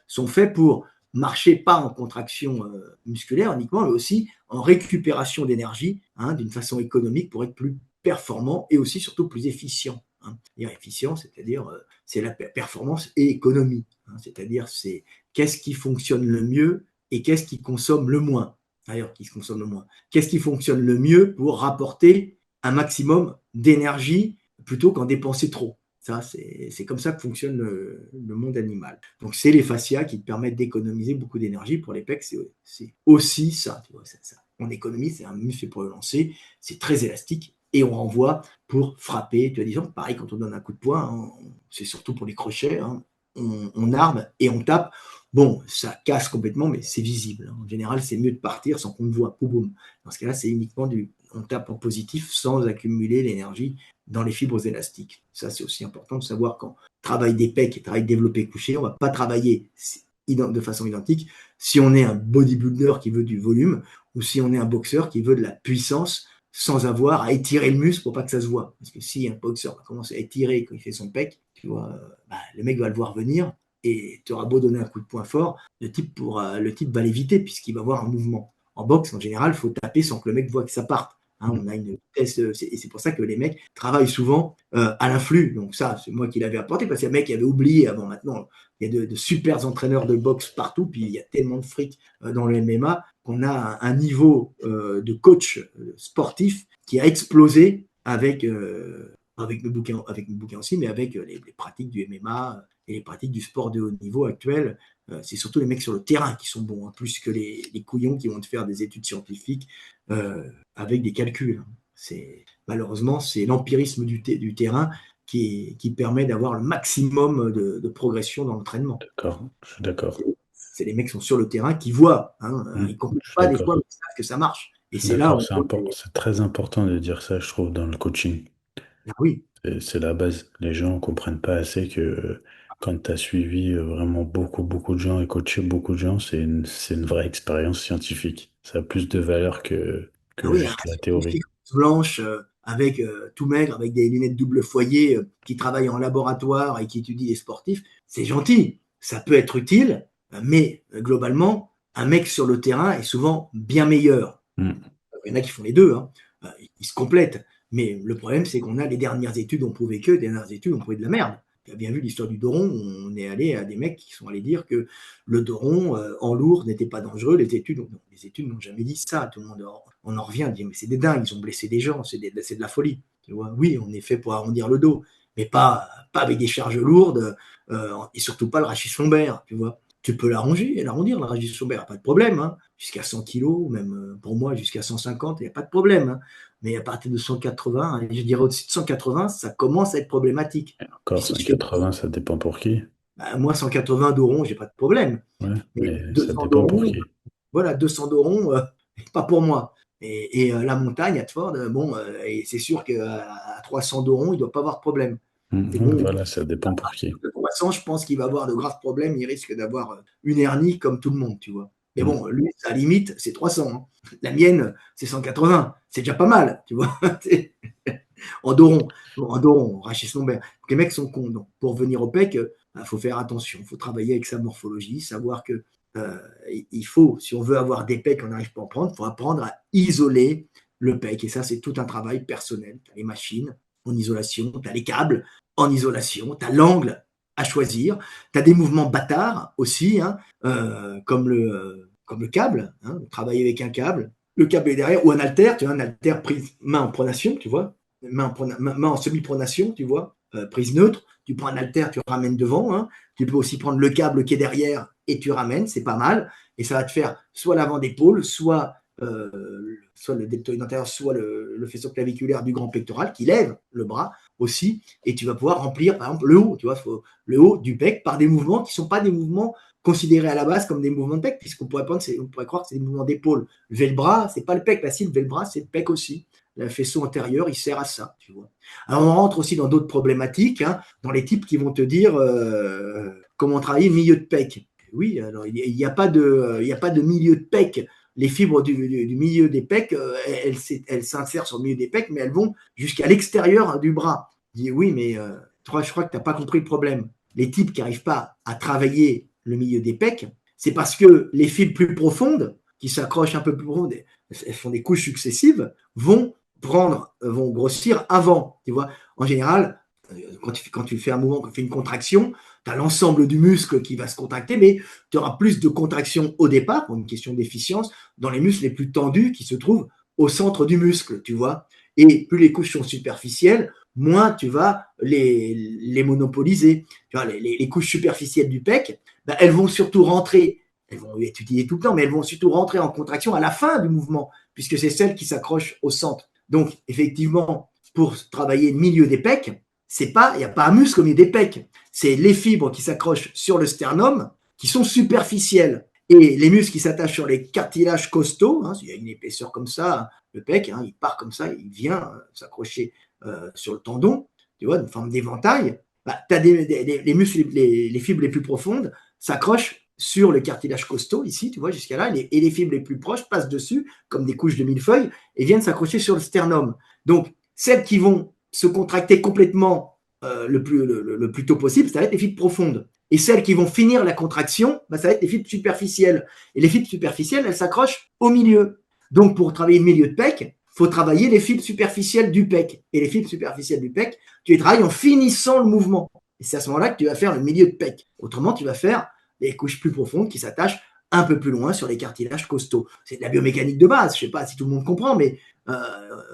sont faits pour marcher pas en contraction musculaire uniquement, mais aussi en récupération d'énergie, hein, d'une façon économique pour être plus performant et aussi surtout plus efficient. Hein. Et efficient, c'est-à-dire c'est la performance et économie. Hein, c'est-à-dire c'est qu'est-ce qui fonctionne le mieux et qu'est-ce qui consomme le moins. D'ailleurs, qui consomme le moins. Qu'est-ce qui fonctionne le mieux pour rapporter un maximum d'énergie plutôt qu'en dépenser trop. Ça, c'est comme ça que fonctionne le monde animal. Donc, c'est les fascias qui te permettent d'économiser beaucoup d'énergie. Pour les pecs, c'est aussi ça, tu vois, ça. On économise, c'est un muscle pour le lancer, c'est très élastique et on renvoie pour frapper. Tu as disons, pareil, quand on donne un coup de poing, hein, c'est surtout pour les crochets, hein, on arme et on tape. Bon, ça casse complètement, mais c'est visible. En général, c'est mieux de partir sans qu'on le voit. Boum. Dans ce cas-là, c'est uniquement on tape en positif sans accumuler l'énergie dans les fibres élastiques. Ça, c'est aussi important de savoir quand on travaille des pecs et travaille développé couché, on ne va pas travailler de façon identique si on est un bodybuilder qui veut du volume ou si on est un boxeur qui veut de la puissance sans avoir à étirer le muscle pour pas que ça se voit. Parce que si un boxeur va commencer à étirer quand il fait son pec, tu vois, le mec va le voir venir et tu auras beau donner un coup de poing fort, le type va l'éviter puisqu'il va avoir un mouvement. En boxe, en général, il faut taper sans que le mec voit que ça parte. Hein, on a une vitesse, et c'est pour ça que les mecs travaillent souvent à l'influx. Donc ça, c'est moi qui l'avais apporté, parce qu'il y a un mec qui avait oublié avant. Maintenant, il y a de super entraîneurs de boxe partout, puis il y a tellement de fric dans le MMA qu'on a un niveau de coach sportif qui a explosé avec mes bouquins aussi, mais avec les pratiques du MMA et les pratiques du sport de haut niveau actuel. C'est surtout les mecs sur le terrain qui sont bons, hein, plus que les couillons qui vont te faire des études scientifiques avec des calculs. Malheureusement, c'est l'empirisme du terrain qui permet d'avoir le maximum de progression dans l'entraînement. D'accord, je suis d'accord. C'est les mecs qui sont sur le terrain qui voient. Hein, ils ne comprennent Je suis pas des fois, d'accord. mais ils savent que ça marche. Et Je suis c'est là d'accord, où on voit c'est très important de dire ça, je trouve, dans le coaching. ah oui, C'est la base. Les gens ne comprennent pas assez que quand tu as suivi vraiment beaucoup, beaucoup de gens et coaché beaucoup de gens, c'est une vraie expérience scientifique. Ça a plus de valeur ah que oui, un juste la théorie. scientifique blanche avec tout maigre, avec des lunettes double foyer, qui travaille en laboratoire et qui étudie les sportifs, c'est gentil. Ça peut être utile, mais globalement, un mec sur le terrain est souvent bien meilleur. Mm. Il y en a qui font les deux, hein. Ils se complètent. Mais le problème, c'est qu'on a les dernières études ont prouvé que, les dernières études ont prouvé de la merde. Tu as bien vu l'histoire du Doron, on est allé à des mecs qui sont allés dire que le Doron en lourd n'était pas dangereux. Les études n'ont jamais dit ça. Tout le monde on en revient à dire mais c'est des dingues, ils ont blessé des gens, c'est de la folie. Tu vois, oui, on est fait pour arrondir le dos, mais pas avec des charges lourdes et surtout pas le rachis lombaire. Tu vois, tu peux l'arrondir le rachis lombaire, pas de problème. Hein. Jusqu'à 100 kilos, même pour moi jusqu'à 150, il n'y a pas de problème. Hein. Mais à partir de 180, je dirais au-dessus de 180, ça commence à être problématique. Puis Encore si je fais 180, ça dépend pour qui. moi 180 d'euros, j'ai pas de problème. Ouais, Mais mais ça 200 dépend pour d'euros, qui. voilà, 200 d'euros, pas pour moi. Et la montagne à Tford, bon, et c'est sûr qu'à 300 d'euros, il ne doit pas avoir de problème. Mais Ouais, bon, voilà, ça dépend pour qui. de 300, je pense qu'il va avoir de graves problèmes. Il risque d'avoir une hernie comme tout le monde, tu vois. Mais Mm. bon, lui, sa limite, c'est 300. Hein. La mienne, c'est 180. C'est déjà pas mal, tu vois. En Doron, Rachis lombaire. Les mecs sont cons. Donc, pour venir au PEC, il faut faire attention. Il faut travailler avec sa morphologie, savoir que il faut, si on veut avoir des pecs, on n'arrive pas à en prendre, il faut apprendre à isoler le pec. Et ça, c'est tout un travail personnel. Tu as les machines en isolation, tu as les câbles en isolation, tu as l'angle à choisir, tu as des mouvements bâtards aussi, hein, comme le câble, hein, travailler avec un câble, le câble est derrière, ou un haltère, tu vois, un haltère prise main en pronation, tu vois, main en semi-pronation, tu vois, prise neutre. Tu prends un halter, tu ramènes devant. Hein. Tu peux aussi prendre le câble qui est derrière et tu ramènes, c'est pas mal. Et ça va te faire soit l'avant d'épaule, soit le deltoïde antérieur, soit le faisceau claviculaire du grand pectoral qui lève le bras aussi. Et tu vas pouvoir remplir, par exemple, le haut, tu vois, le haut du pec par des mouvements qui ne sont pas des mouvements considérés à la base comme des mouvements de pec, puisqu'on pourrait croire que c'est des mouvements d'épaule. Lever le bras, c'est pas le pec, là, si, lever le bras, c'est le pec aussi. Le faisceau antérieur, il sert à ça, tu vois. Alors, on rentre aussi dans d'autres problématiques, hein, dans les types qui vont te dire comment travailler le milieu de pec. Oui, alors il n'y a pas de milieu de pec. Les fibres du milieu des pecs, elles s'insèrent sur le milieu des pecs, mais elles vont jusqu'à l'extérieur du bras. Je dis oui, mais je crois que tu n'as pas compris le problème. Les types qui n'arrivent pas à travailler le milieu des pecs, c'est parce que les fibres plus profondes, qui s'accrochent un peu plus profondes, elles font des couches successives, vont grossir avant. Tu vois, en général, quand tu fais un mouvement, quand tu fais une contraction, tu as l'ensemble du muscle qui va se contracter, mais tu auras plus de contraction au départ, pour une question d'efficience, dans les muscles les plus tendus qui se trouvent au centre du muscle, tu vois. Et plus les couches sont superficielles, moins tu vas les monopoliser. Tu vois, les couches superficielles du pec, ben, elles vont surtout rentrer, elles vont être utilisées tout le temps, mais elles vont surtout rentrer en contraction à la fin du mouvement, puisque c'est celles qui s'accrochent au centre. Donc, effectivement, pour travailler le milieu des pecs, il n'y a pas un muscle au milieu des pecs. C'est les fibres qui s'accrochent sur le sternum qui sont superficielles. Et les muscles qui s'attachent sur les cartilages costaux, hein, il y a une épaisseur comme ça, le pec, hein, il part comme ça, il vient s'accrocher sur le tendon, tu vois, une forme d'éventail. Bah, tu as les muscles, les fibres les plus profondes s'accrochent sur le cartilage costaud, ici, tu vois, jusqu'à là, et les fibres les plus proches passent dessus, comme des couches de millefeuilles, et viennent s'accrocher sur le sternum. Donc, celles qui vont se contracter complètement le plus tôt possible, ça va être les fibres profondes. Et celles qui vont finir la contraction, bah, ça va être les fibres superficielles. Et les fibres superficielles, elles s'accrochent au milieu. Donc, pour travailler le milieu de pec, il faut travailler les fibres superficielles du pec. Et les fibres superficielles du pec, tu les travailles en finissant le mouvement. Et c'est à ce moment-là que tu vas faire le milieu de pec. Autrement, tu vas faire les couches plus profondes qui s'attachent un peu plus loin sur les cartilages costaux. C'est de la biomécanique de base. Je ne sais pas si tout le monde comprend, mais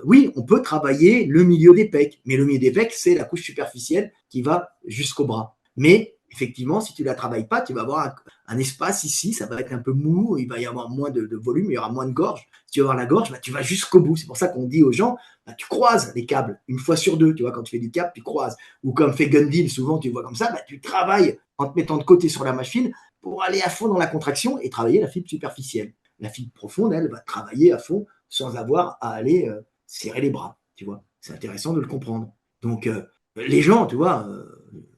oui, on peut travailler le milieu des pecs. Mais le milieu des pecs, c'est la couche superficielle qui va jusqu'au bras. Mais effectivement, si tu ne la travailles pas, tu vas avoir un espace ici, ça va être un peu mou, il va y avoir moins de volume, il y aura moins de gorge. Si tu vas avoir la gorge, bah, tu vas jusqu'au bout. C'est pour ça qu'on dit aux gens, bah, tu croises les câbles une fois sur deux. Tu vois, quand tu fais du câble, tu croises. Ou comme fait Gundil, souvent tu vois comme ça, bah, tu travailles en te mettant de côté sur la machine pour aller à fond dans la contraction et travailler la fibre superficielle. La fibre profonde, elle, va travailler à fond sans avoir à aller serrer les bras. Tu vois, c'est intéressant de le comprendre. Donc, les gens, tu vois,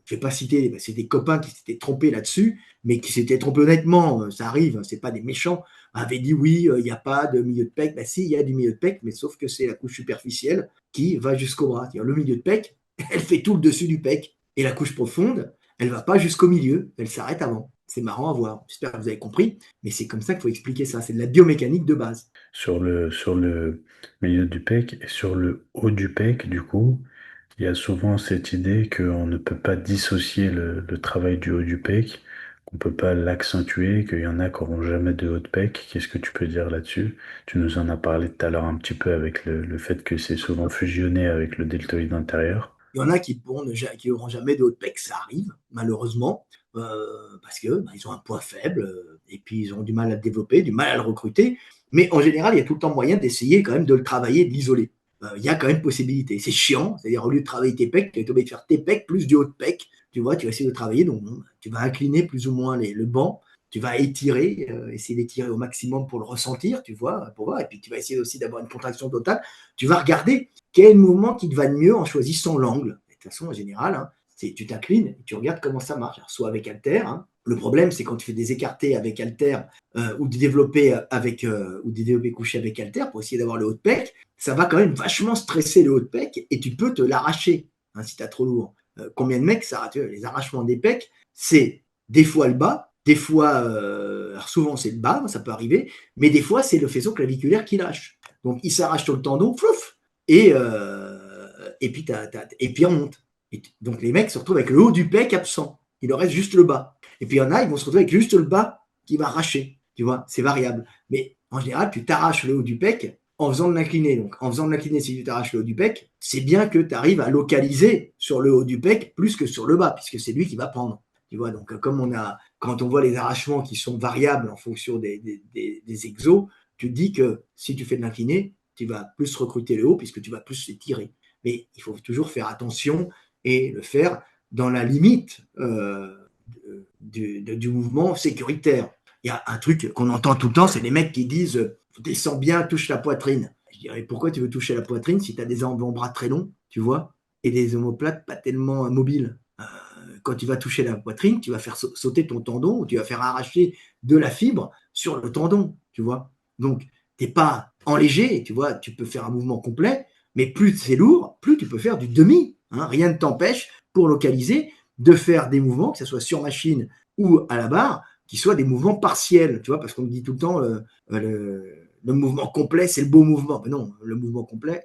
je ne vais pas citer, c'est des copains qui s'étaient trompés là-dessus, mais qui s'étaient trompés honnêtement, ça arrive, c'est pas des méchants, avaient dit oui, il n'y a pas de milieu de pec. Ben si, il y a du milieu de pec, mais sauf que c'est la couche superficielle qui va jusqu'au bras. C'est-à-dire, le milieu de pec, elle fait tout le dessus du pec. Et la couche profonde, elle ne va pas jusqu'au milieu, elle s'arrête avant. C'est marrant à voir. J'espère que vous avez compris, mais c'est comme ça qu'il faut expliquer ça. C'est de la biomécanique de base. Sur le milieu du pec et sur le haut du pec, du coup, il y a souvent cette idée qu'on ne peut pas dissocier le travail du haut du pec, qu'on ne peut pas l'accentuer, qu'il y en a qui n'auront jamais de haut de pec. Qu'est-ce que tu peux dire là-dessus? Tu nous en as parlé tout à l'heure un petit peu avec le fait que c'est souvent fusionné avec le deltoïde antérieur. Il y en a qui n'auront jamais de haut de pec, ça arrive, malheureusement, parce que bah, ils ont un poids faible, et puis ils ont du mal à le développer, du mal à le recruter. Mais en général, il y a tout le temps moyen d'essayer quand même de le travailler, de l'isoler. Il y a quand même possibilité. C'est chiant, c'est-à-dire au lieu de travailler tes pecs, tu es obligé de faire tes pecs plus du haut de pec. Tu vois, tu vas essayer de travailler, donc tu vas incliner plus ou moins le banc, tu vas étirer, essayer d'étirer au maximum pour le ressentir, tu vois, pour voir, et puis tu vas essayer aussi d'avoir une contraction totale. Tu vas regarder quel est le mouvement qui te va de mieux en choisissant l'angle. De toute façon, en général, hein, tu t'inclines et tu regardes comment ça marche. Alors, soit avec halter. Hein. Le problème, c'est quand tu fais des écartés avec halter ou des développés couchés avec halter pour essayer d'avoir le haut de pec, ça va quand même vachement stresser le haut de pec et tu peux te l'arracher hein, si tu as trop lourd. Combien de mecs, ça, tu vois, les arrachements des pecs, c'est des fois le bas, des fois, alors souvent c'est le bas, ça peut arriver, mais des fois c'est le faisceau claviculaire qui lâche. Donc il s'arrache sur le tendon, flouf, et puis on monte. Donc les mecs se retrouvent avec le haut du pec absent. Il leur reste juste le bas. Et puis il y en a, ils vont se retrouver avec juste le bas qui va arracher. Tu vois, c'est variable. Mais en général, tu t'arraches le haut du pec en faisant de l'incliné. Donc, en faisant de l'incliné, si tu t'arraches le haut du pec, c'est bien que tu arrives à localiser sur le haut du pec plus que sur le bas, puisque c'est lui qui va prendre. Tu vois, donc quand on voit les arrachements qui sont variables en fonction des exos, tu te dis que si tu fais de l'incliné, tu vas plus recruter le haut puisque tu vas plus étirer. Mais il faut toujours faire attention et le faire dans la limite du mouvement sécuritaire. Il y a un truc qu'on entend tout le temps, c'est les mecs qui disent descends bien, touche la poitrine. Je dirais pourquoi tu veux toucher la poitrine si tu as des avant-bras très longs, tu vois, et des omoplates pas tellement mobiles. Quand tu vas toucher la poitrine, tu vas faire sauter ton tendon ou tu vas faire arracher de la fibre sur le tendon, tu vois. Donc, tu n'es pas en léger, tu vois, tu peux faire un mouvement complet, mais plus c'est lourd, plus tu peux faire du demi. Hein. Rien ne t'empêche, pour localiser, de faire des mouvements, que ce soit sur machine ou à la barre, qui soient des mouvements partiels, tu vois, parce qu'on me dit tout le temps le mouvement complet, c'est le beau mouvement. Mais non, le mouvement complet,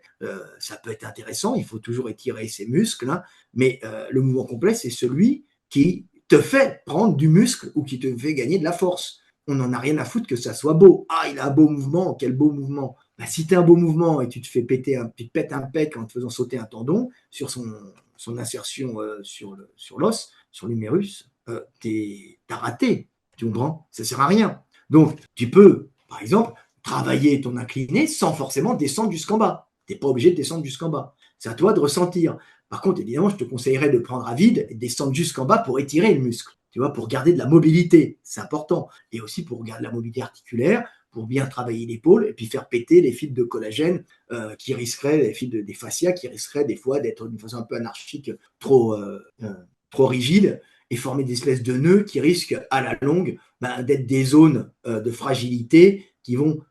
ça peut être intéressant, il faut toujours étirer ses muscles, hein, mais le mouvement complet, c'est celui qui te fait prendre du muscle ou qui te fait gagner de la force. On n'en a rien à foutre que ça soit beau. Ah, il a un beau mouvement, quel beau mouvement. Bah, si tu as un beau mouvement et tu te fais tu te pètes un pec en te faisant sauter un tendon sur son insertion sur l'os, sur l'humérus, t'as raté. Tu comprends? Ça sert à rien. Donc, tu peux, par exemple, travailler ton incliné sans forcément descendre jusqu'en bas. Tu n'es pas obligé de descendre jusqu'en bas. C'est à toi de ressentir. Par contre, évidemment, je te conseillerais de prendre à vide et de descendre jusqu'en bas pour étirer le muscle. Tu vois, pour garder de la mobilité. C'est important. Et aussi pour garder la mobilité articulaire, pour bien travailler l'épaule et puis faire péter les fibres de collagène qui risqueraient, les fibres des fascias qui risqueraient des fois d'être d'une façon un peu anarchique, trop rigide et former des espèces de nœuds qui risquent à la longue d'être des zones de fragilité qui vont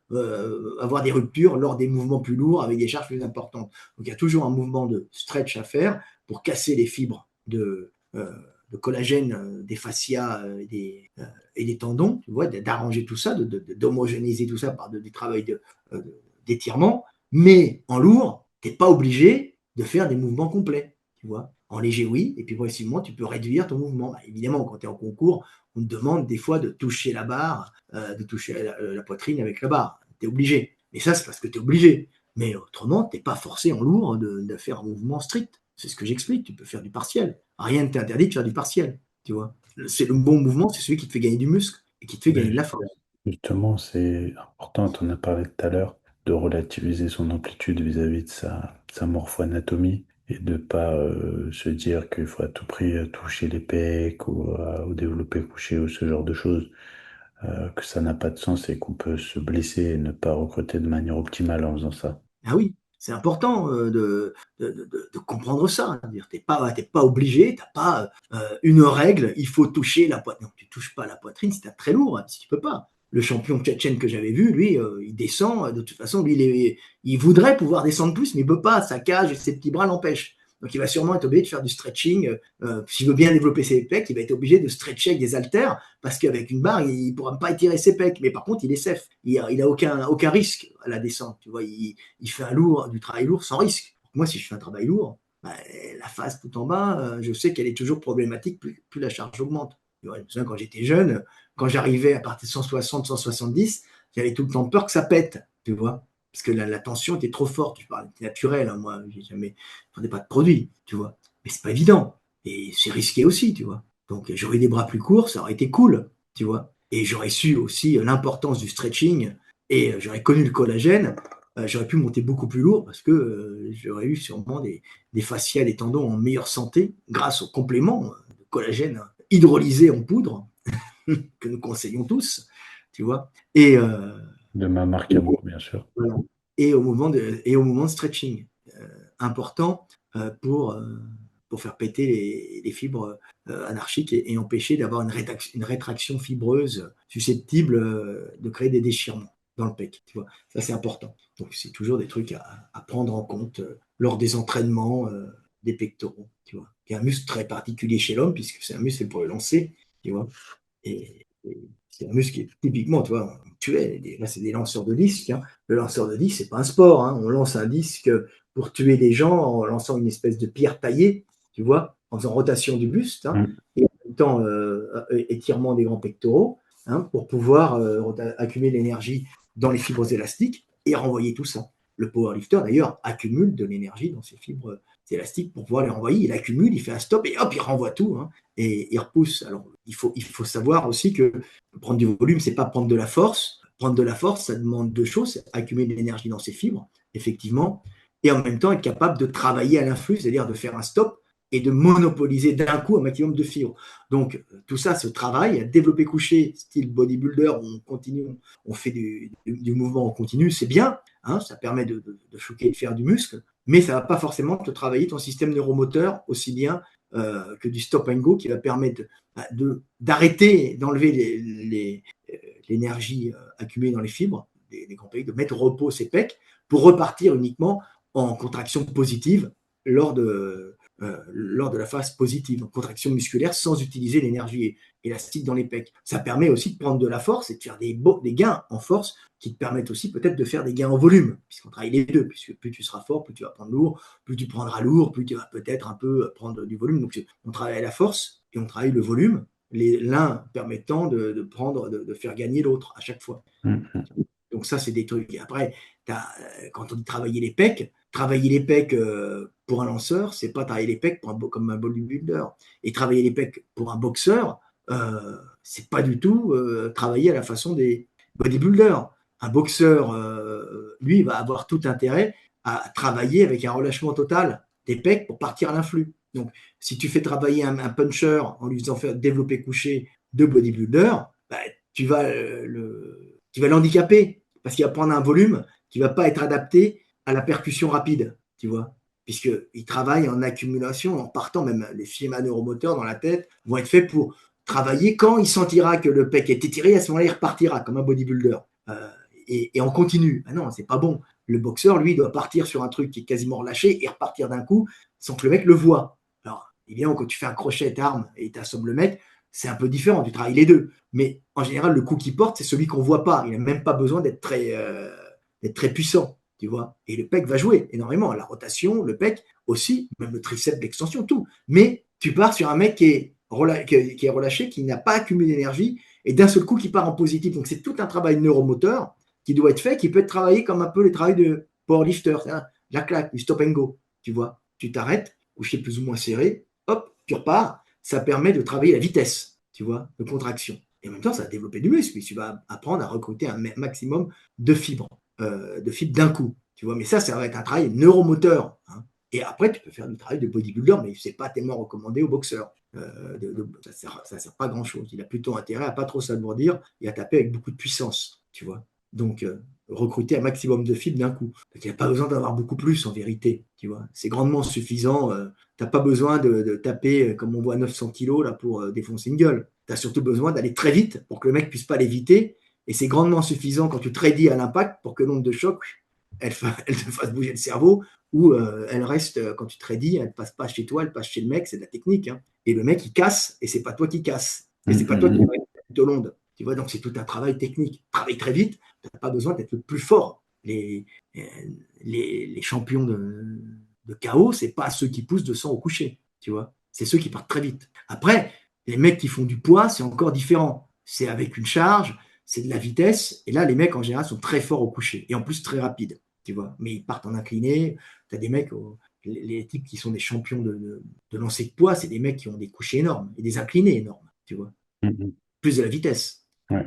avoir des ruptures lors des mouvements plus lourds avec des charges plus importantes. Donc il y a toujours un mouvement de stretch à faire pour casser les fibres de collagène des fascias et des tendons, tu vois, d'arranger tout ça, d'homogénéiser tout ça par des travaux d'étirement. Mais en lourd, tu n'es pas obligé de faire des mouvements complets, tu vois. En léger, oui, et puis progressivement, tu peux réduire ton mouvement. Bah, évidemment, quand tu es en concours, on te demande des fois de toucher la barre, de toucher la poitrine avec la barre. Tu es obligé. Mais ça, c'est parce que tu es obligé. Mais autrement, tu n'es pas forcé en lourd de faire un mouvement strict. C'est ce que j'explique. Tu peux faire du partiel. Rien ne t'interdit de faire du partiel. Tu vois. C'est le bon mouvement, c'est celui qui te fait gagner du muscle et qui te fait gagner de Mais la force. justement, c'est important, tu en as parlé tout à l'heure, de relativiser son amplitude vis-à-vis de sa morpho-anatomie et de pas se dire qu'il faut à tout prix toucher les pecs ou développer couché ou ce genre de choses, que ça n'a pas de sens et qu'on peut se blesser et ne pas recruter de manière optimale en faisant ça. Ah oui, c'est important de comprendre ça. Tu n'es pas obligé, tu n'as pas une règle, il faut toucher la poitrine. Non, tu ne touches pas la poitrine si tu es très lourd, hein, si tu ne peux pas. Le champion tchétchène que j'avais vu, lui, il descend. De toute façon, lui, il voudrait pouvoir descendre plus, mais il ne peut pas. Sa cage et ses petits bras l'empêchent. Donc, il va sûrement être obligé de faire du stretching. S'il veut bien développer ses pecs, il va être obligé de stretcher avec des haltères parce qu'avec une barre, il ne pourra pas étirer ses pecs. Mais par contre, il est safe. Il n'a aucun risque à la descente. Tu vois, il fait du travail lourd sans risque. Moi, si je fais un travail lourd, bah, la phase tout en bas, je sais qu'elle est toujours problématique plus la charge augmente. Tu vois, quand j'étais jeune, quand j'arrivais à partir de 160, 170, j'avais tout le temps peur que ça pète, tu vois, parce que la tension était trop forte. Je parle naturel, hein, moi, je ne prenais pas de produit, tu vois. Mais c'est pas évident. Et c'est risqué aussi, tu vois. Donc, j'aurais eu des bras plus courts, ça aurait été cool, tu vois. Et j'aurais su aussi l'importance du stretching et j'aurais connu le collagène. J'aurais pu monter beaucoup plus lourd parce que j'aurais eu sûrement des fascias, des tendons en meilleure santé grâce au complément de collagène hydrolysé en poudre que nous conseillons tous, tu vois, De ma marque à moi, bien sûr. voilà. Et au moment de stretching, important pour faire péter les fibres anarchiques et empêcher d'avoir une rétraction fibreuse susceptible de créer des déchirements dans le pec. Tu vois. Ça, c'est important. Donc, c'est toujours des trucs à prendre en compte lors des entraînements des pectoraux. Tu vois. Il y a un muscle très particulier chez l'homme, puisque c'est un muscle pour le lancer. Tu vois. Et c'est un muscle qui est typiquement, tu vois, là, c'est des lanceurs de disques. Hein. Le lanceur de disque, c'est pas un sport. Hein. On lance un disque pour tuer des gens en lançant une espèce de pierre taillée, tu vois, en faisant rotation du buste, hein, Mm. et en même temps étirement des grands pectoraux, hein, pour pouvoir accumuler l'énergie dans les fibres élastiques et renvoyer tout ça. Le powerlifter, d'ailleurs, accumule de l'énergie dans ses fibres élastiques pour pouvoir les renvoyer. Il accumule, il fait un stop et hop, il renvoie tout, hein, et il repousse. Alors, il faut savoir aussi que prendre du volume, c'est pas prendre de la force. Prendre de la force, ça demande deux choses, c'est accumuler de l'énergie dans ses fibres, effectivement, et en même temps être capable de travailler à l'influx, c'est-à-dire de faire un stop et de monopoliser d'un coup un maximum de fibres. Donc, tout ça se travaille. Développer couché, style bodybuilder, on continue, on fait du mouvement en continu, c'est bien, hein, ça permet de choquer et de faire du muscle, mais ça ne va pas forcément te travailler ton système neuromoteur aussi bien que du stop and go qui va permettre d'arrêter, d'enlever l'énergie accumulée dans les fibres, des grands pecs, de mettre au repos ses pecs pour repartir uniquement en contraction positive lors de la phase positive, donc contraction musculaire sans utiliser l'énergie élastique dans les pecs. Ça permet aussi de prendre de la force et de faire des gains en force qui te permettent aussi peut-être de faire des gains en volume, puisqu'on travaille les deux, puisque plus tu seras fort, plus tu vas prendre lourd, plus tu prendras lourd, plus tu vas peut-être un peu prendre du volume. Donc on travaille la force et on travaille le volume, l'un permettant de faire gagner l'autre à chaque fois. Donc ça, c'est des trucs. Et après, quand on dit travailler les pecs pour un lanceur, c'est pas travailler les pecs comme un bodybuilder. Et travailler les pecs pour un boxeur, c'est pas du tout travailler à la façon des bodybuilders. Un boxeur, lui, va avoir tout intérêt à travailler avec un relâchement total des pecs pour partir à l'influx. Donc, si tu fais travailler un puncher en lui faisant faire développer couché de bodybuilder, bah, tu vas l'handicaper parce qu'il va prendre un volume qui ne va pas être adapté à la percussion rapide, tu vois, puisqu'il travaille en accumulation, en partant, même les schémas neuromoteurs dans la tête vont être faits pour travailler quand il sentira que le pec est étiré, à ce moment-là, il repartira comme un bodybuilder. Et on continue. Ah non, c'est pas bon. Le boxeur, lui, doit partir sur un truc qui est quasiment relâché et repartir d'un coup sans que le mec le voie. Alors, évidemment, quand tu fais un crochet d'arme et tu assommes le mec, c'est un peu différent, tu travailles les deux. Mais en général, le coup qu'il porte, c'est celui qu'on ne voit pas. Il n'a même pas besoin d'être très puissant, tu vois. Et le pec va jouer énormément. La rotation, le pec aussi, même le triceps, l'extension, tout. Mais tu pars sur un mec qui est relâché, qui n'a pas accumulé d'énergie, et d'un seul coup, qui part en positif. Donc, c'est tout un travail neuromoteur qui doit être fait, qui peut être travaillé comme un peu les travails de powerlifter, la claque, du stop and go, tu vois. Tu t'arrêtes, couché plus ou moins serré, hop, tu repars. Ça permet de travailler la vitesse, tu vois, de contraction. Et en même temps, ça va développer du muscle, puis tu vas apprendre à recruter un maximum de fibres d'un coup, tu vois. Mais ça va être un travail neuromoteur, hein. Et après, tu peux faire du travail de bodybuilder, mais ce n'est pas tellement recommandé aux boxeurs. Ça ne sert pas à grand-chose. Il a plutôt intérêt à ne pas trop s'alourdir et à taper avec beaucoup de puissance, tu vois. Donc, recruter un maximum de fibres d'un coup. Donc, il n'y a pas besoin d'avoir beaucoup plus, en vérité, tu vois. C'est grandement suffisant. Tu n'as pas besoin de taper, comme on voit, 900 kilos là, pour défoncer une gueule. Tu as surtout besoin d'aller très vite pour que le mec ne puisse pas l'éviter. Et c'est grandement suffisant quand tu tradis à l'impact pour que l'onde de choc, elle te fasse bouger le cerveau, ou elle reste, quand tu tradis, elle ne passe pas chez toi, elle passe chez le mec, c'est de la technique. Hein. Et le mec, il casse, et c'est pas toi qui casse. Et c'est pas toi qui va être l'onde. Tu vois, donc c'est tout un travail technique. Travaille très vite, tu n'as pas besoin d'être le plus fort. Les champions de KO, c'est pas ceux qui poussent 200 au coucher, tu vois. C'est ceux qui partent très vite. Après, les mecs qui font du poids, c'est encore différent. C'est avec une charge, c'est de la vitesse. Et là, les mecs, en général, sont très forts au coucher. Et en plus, très rapides, tu vois. Mais ils partent en incliné. Tu as des mecs, les types qui sont des champions de lancer de poids, c'est des mecs qui ont des couchers énormes et des inclinés énormes, tu vois. Plus de la vitesse. Ouais.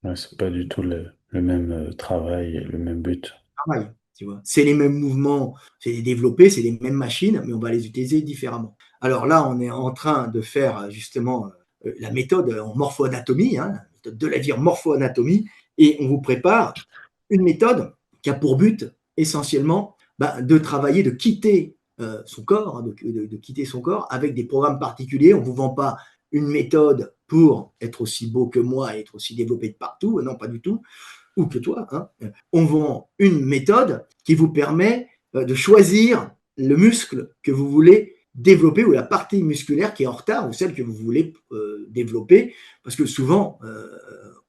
Ouais, c'est pas du tout le même travail et le même but. Travail, tu vois. C'est les mêmes mouvements, c'est les développés, c'est les mêmes machines, mais on va les utiliser différemment. Alors là, on est en train de faire justement la méthode en morpho-anatomie, hein, la méthode de la vie en morpho-anatomie, et on vous prépare une méthode qui a pour but essentiellement de travailler, de quitter son corps, hein, de quitter son corps avec des programmes particuliers. On ne vous vend pas une méthode pour être aussi beau que moi et être aussi développé de partout, non, pas du tout, ou que toi, hein. On vend une méthode qui vous permet de choisir le muscle que vous voulez développer ou la partie musculaire qui est en retard ou celle que vous voulez développer, parce que souvent,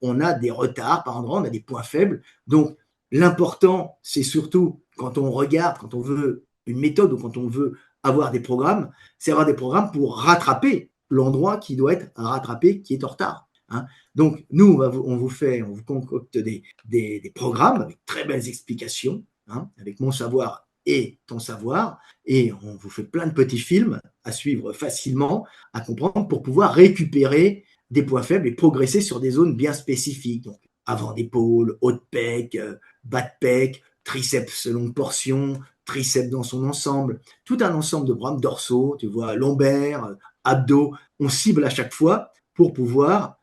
on a des retards par endroit, on a des points faibles. Donc, l'important, c'est surtout quand on regarde, quand on veut une méthode ou quand on veut avoir des programmes, c'est avoir des programmes pour rattraper l'endroit qui doit être rattrapé, qui est en retard. hein. Donc, nous, on vous concocte des programmes avec très belles explications, hein, avec mon savoir et ton savoir, et on vous fait plein de petits films à suivre facilement, à comprendre pour pouvoir récupérer des points faibles et progresser sur des zones bien spécifiques. Donc, avant d'épaule, haut de pec, bas de pec, triceps longue portion, triceps dans son ensemble, tout un ensemble de programmes dorsaux, tu vois, lombaires, abdos. On cible à chaque fois pour pouvoir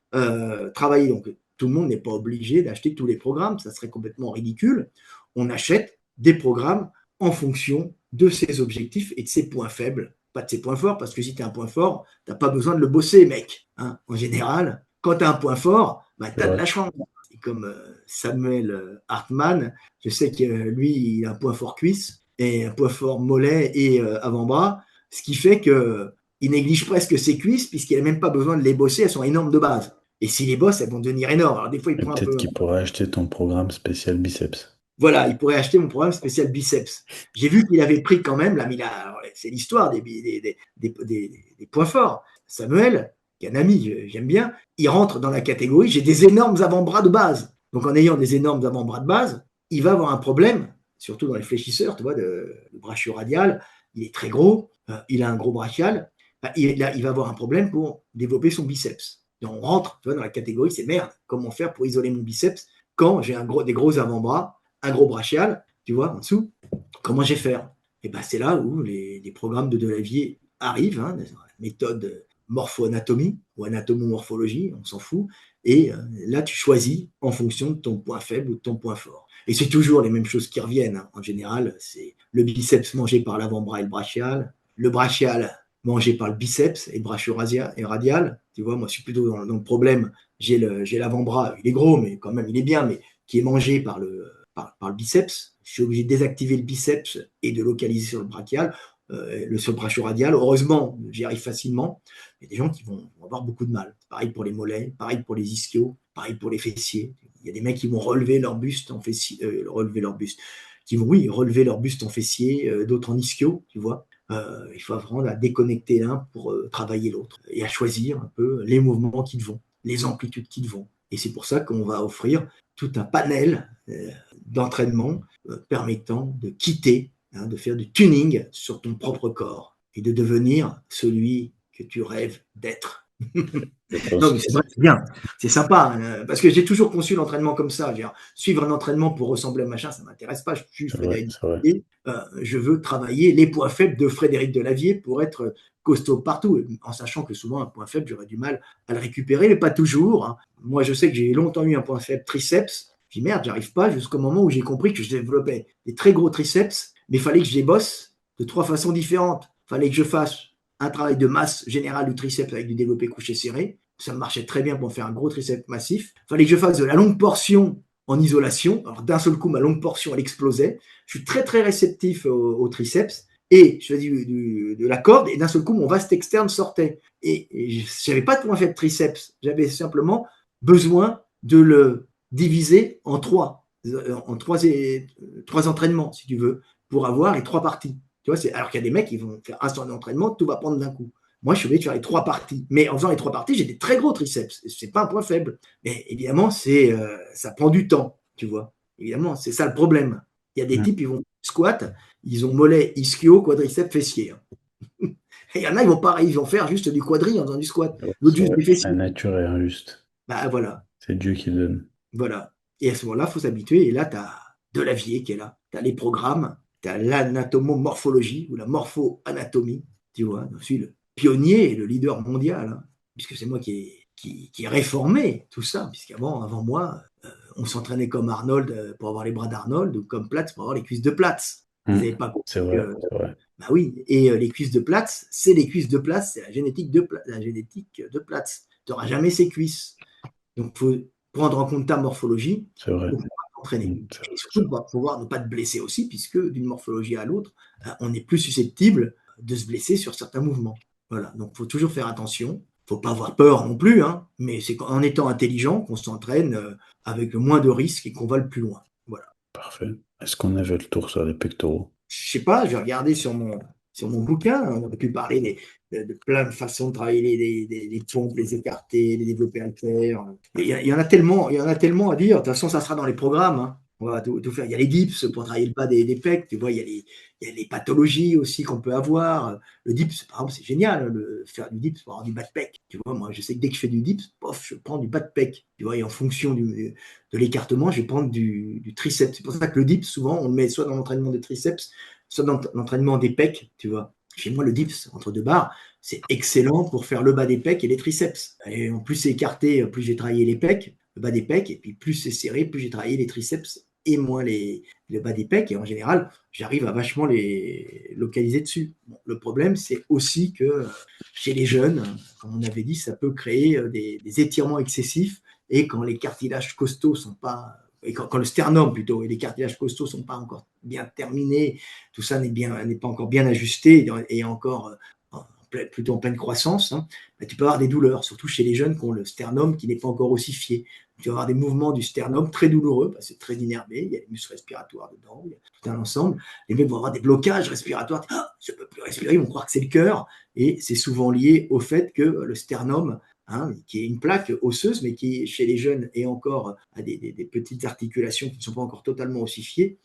travailler. Donc, tout le monde n'est pas obligé d'acheter tous les programmes, ça serait complètement ridicule. On achète des programmes en fonction de ses objectifs et de ses points faibles, pas de ses points forts, parce que si tu as un point fort, tu n'as pas besoin de le bosser, mec. Hein. En général, quand tu as un point fort, bah, tu C'est as de vrai. la chance. Et comme Samuel Hartmann, je sais que lui, il a un point fort cuisse et un point fort mollet et avant-bras, ce qui fait qu'il néglige presque ses cuisses puisqu'il n'a même pas besoin de les bosser, elles sont énormes de base. Et s'il les bosse, elles vont devenir énormes. Alors des fois, il Et prend un peut-être peu. qu'il pourrait acheter ton programme spécial biceps. Voilà, il pourrait acheter mon programme spécial biceps. J'ai vu qu'il avait pris quand même, là, mais c'est l'histoire des points forts. Samuel, qui est un ami, j'aime bien, il rentre dans la catégorie, j'ai des énormes avant-bras de base. Donc en ayant des énormes avant-bras de base, il va avoir un problème, surtout dans les fléchisseurs, tu vois, le brachioradial, il est très gros, il a un gros brachial, il va avoir un problème pour développer son biceps. Donc on rentre, tu vois, dans la catégorie, c'est merde, comment faire pour isoler mon biceps quand j'ai des gros avant-bras, un gros brachial, tu vois, en dessous, comment j'ai faire? Et ben c'est là où les programmes de Delavier arrivent, hein, la méthode morpho-anatomie ou anatomomorphologie, on s'en fout. Et là, tu choisis en fonction de ton point faible ou de ton point fort. Et c'est toujours les mêmes choses qui reviennent. Hein. En général, c'est le biceps mangé par l'avant-bras et le brachial mangé par le biceps et le brachio-radial. Tu vois, moi, je suis plutôt dans le problème. J'ai l'avant-bras, il est gros, mais quand même, il est bien, mais qui est mangé par le biceps. Je suis obligé de désactiver le biceps et de localiser sur le brachial, sur le brachio-radial. Heureusement, j'y arrive facilement. Il y a des gens qui vont avoir beaucoup de mal. Pareil pour les mollets, pareil pour les ischios, pareil pour les fessiers. Il y a des mecs qui vont relever leur buste en fessier, qui vont, oui, relever leur buste en fessier, d'autres en ischio, tu vois. Il faut apprendre à déconnecter l'un pour travailler l'autre et à choisir un peu les mouvements qui te vont, les amplitudes qui te vont. Et c'est pour ça qu'on va offrir tout un panel d'entraînement permettant de quitter, hein, de faire du tuning sur ton propre corps et de devenir celui que tu rêves d'être. Je pense Non, mais que c'est vrai, c'est bien, c'est sympa, hein, parce que j'ai toujours conçu l'entraînement comme ça. Dire, suivre un entraînement pour ressembler à machin, ça ne m'intéresse pas. Je suis c'est vrai, Frédéric c'est vrai. Delavier, je veux travailler les points faibles de Frédéric Delavier pour être costaud partout, en sachant que souvent un point faible, j'aurais du mal à le récupérer, mais pas toujours. Hein. Moi, je sais que j'ai longtemps eu un point faible triceps. Je dis merde, j'arrive pas jusqu'au moment où j'ai compris que je développais des très gros triceps, mais il fallait que je les bosse de 3 façons différentes. Il fallait que je fasse un travail de masse générale du triceps avec du développé couché serré. Ça marchait très bien pour faire un gros triceps massif. Il fallait que je fasse de la longue portion en isolation. Alors d'un seul coup, ma longue portion, elle explosait. Je suis très très réceptif au triceps. Et je faisais de la corde, et d'un seul coup, mon vaste externe sortait. Et je n'avais pas de point faible triceps. J'avais simplement besoin de le diviser en trois entraînements, si tu veux, pour avoir les 3 parties. Tu vois, alors qu'il y a des mecs qui vont faire un temps d'entraînement, tout va prendre d'un coup. Moi, je suis obligé de faire les 3 parties. Mais en faisant les 3 parties, j'ai des très gros triceps. C'est pas un point faible. Mais évidemment, ça prend du temps, tu vois. Évidemment, c'est ça le problème. Il y a des Mm. types, ils vont squat, ils ont mollet, ischio, quadriceps, fessier. Hein. Et il y en a, ils vont pareil, ils vont faire juste du quadri en faisant du squat. Ouais, L'autre c'est juste vrai. des La fessiers. nature est injuste. Bah voilà, C'est Dieu qui donne. voilà. Et à ce moment-là, il faut s'habituer. Et là, tu as Delavier qui est là. Tu as les programmes, tu as l'anatomomorphologie ou la morpho-anatomie. Tu vois, je suis le pionnier et le leader mondial, hein, puisque c'est moi qui ai réformé tout ça, avant moi, on s'entraînait comme Arnold pour avoir les bras d'Arnold ou comme Platz pour avoir les cuisses de Platz. Ils Mm. n'avaient pas C'est compris vrai, que, c'est vrai. bah oui, et les cuisses de Platz, c'est les cuisses de Platz, c'est la génétique de Platz. Tu n'auras jamais ces cuisses. Donc, il faut prendre en compte ta morphologie C'est vrai. pour pouvoir t'entraîner. Mm. C'est vrai, Et c'est surtout, vrai. pour pouvoir ne pas te blesser aussi, puisque d'une morphologie à l'autre, on est plus susceptible de se blesser sur certains mouvements. Voilà, donc il faut toujours faire attention. Il ne faut pas avoir peur non plus, hein, mais c'est en étant intelligent qu'on s'entraîne avec le moins de risques et qu'on va le plus loin. Voilà. Parfait. Est-ce qu'on avait le tour sur les pectoraux? Je sais pas, je vais regarder sur mon bouquin. On aurait pu parler de plein de façons de travailler les pompes, les écartés, les développés haltères. Il y en a tellement, il y en a tellement à dire. De toute façon, ça sera dans les programmes, hein. On va tout faire. Il y a les dips pour travailler le bas des pecs. Tu vois, il y a les pathologies aussi qu'on peut avoir. Le dips, par exemple, c'est génial, faire du dips pour avoir du bas de pec. Tu vois, moi, je sais que dès que je fais du dips, pof, je prends du bas de pec. Tu vois, et en fonction de l'écartement, je vais prendre du triceps. C'est pour ça que le dips, souvent, on le met soit dans l'entraînement des triceps, soit dans l'entraînement des pecs, tu vois. Chez moi, le dips entre deux barres, c'est excellent pour faire le bas des pecs et les triceps. Et en plus c'est écarté, plus j'ai travaillé les pecs, le bas des pecs, et puis plus c'est serré, plus j'ai travaillé les triceps et moins le bas des pecs. Et en général, j'arrive à vachement les localiser dessus. Bon, le problème, c'est aussi que chez les jeunes, comme on avait dit, ça peut créer des étirements excessifs. Et quand les cartilages costauds sont pas et quand le sternum plutôt et les cartilages costauds sont pas encore bien terminés, tout ça n'est pas encore bien ajusté et encore plutôt en pleine croissance, hein, bah, tu peux avoir des douleurs, surtout chez les jeunes qui ont le sternum qui n'est pas encore ossifié. Tu vas avoir des mouvements du sternum très douloureux, parce que c'est très innervé, il y a les muscles respiratoires dedans, il y a tout un ensemble. Les mecs vont avoir des blocages respiratoires, ah, je ne peux plus respirer, ils vont croire que c'est le cœur, et c'est souvent lié au fait que le sternum, hein, qui est une plaque osseuse, mais qui, chez les jeunes, est encore à des petites articulations qui ne sont pas encore totalement ossifiées,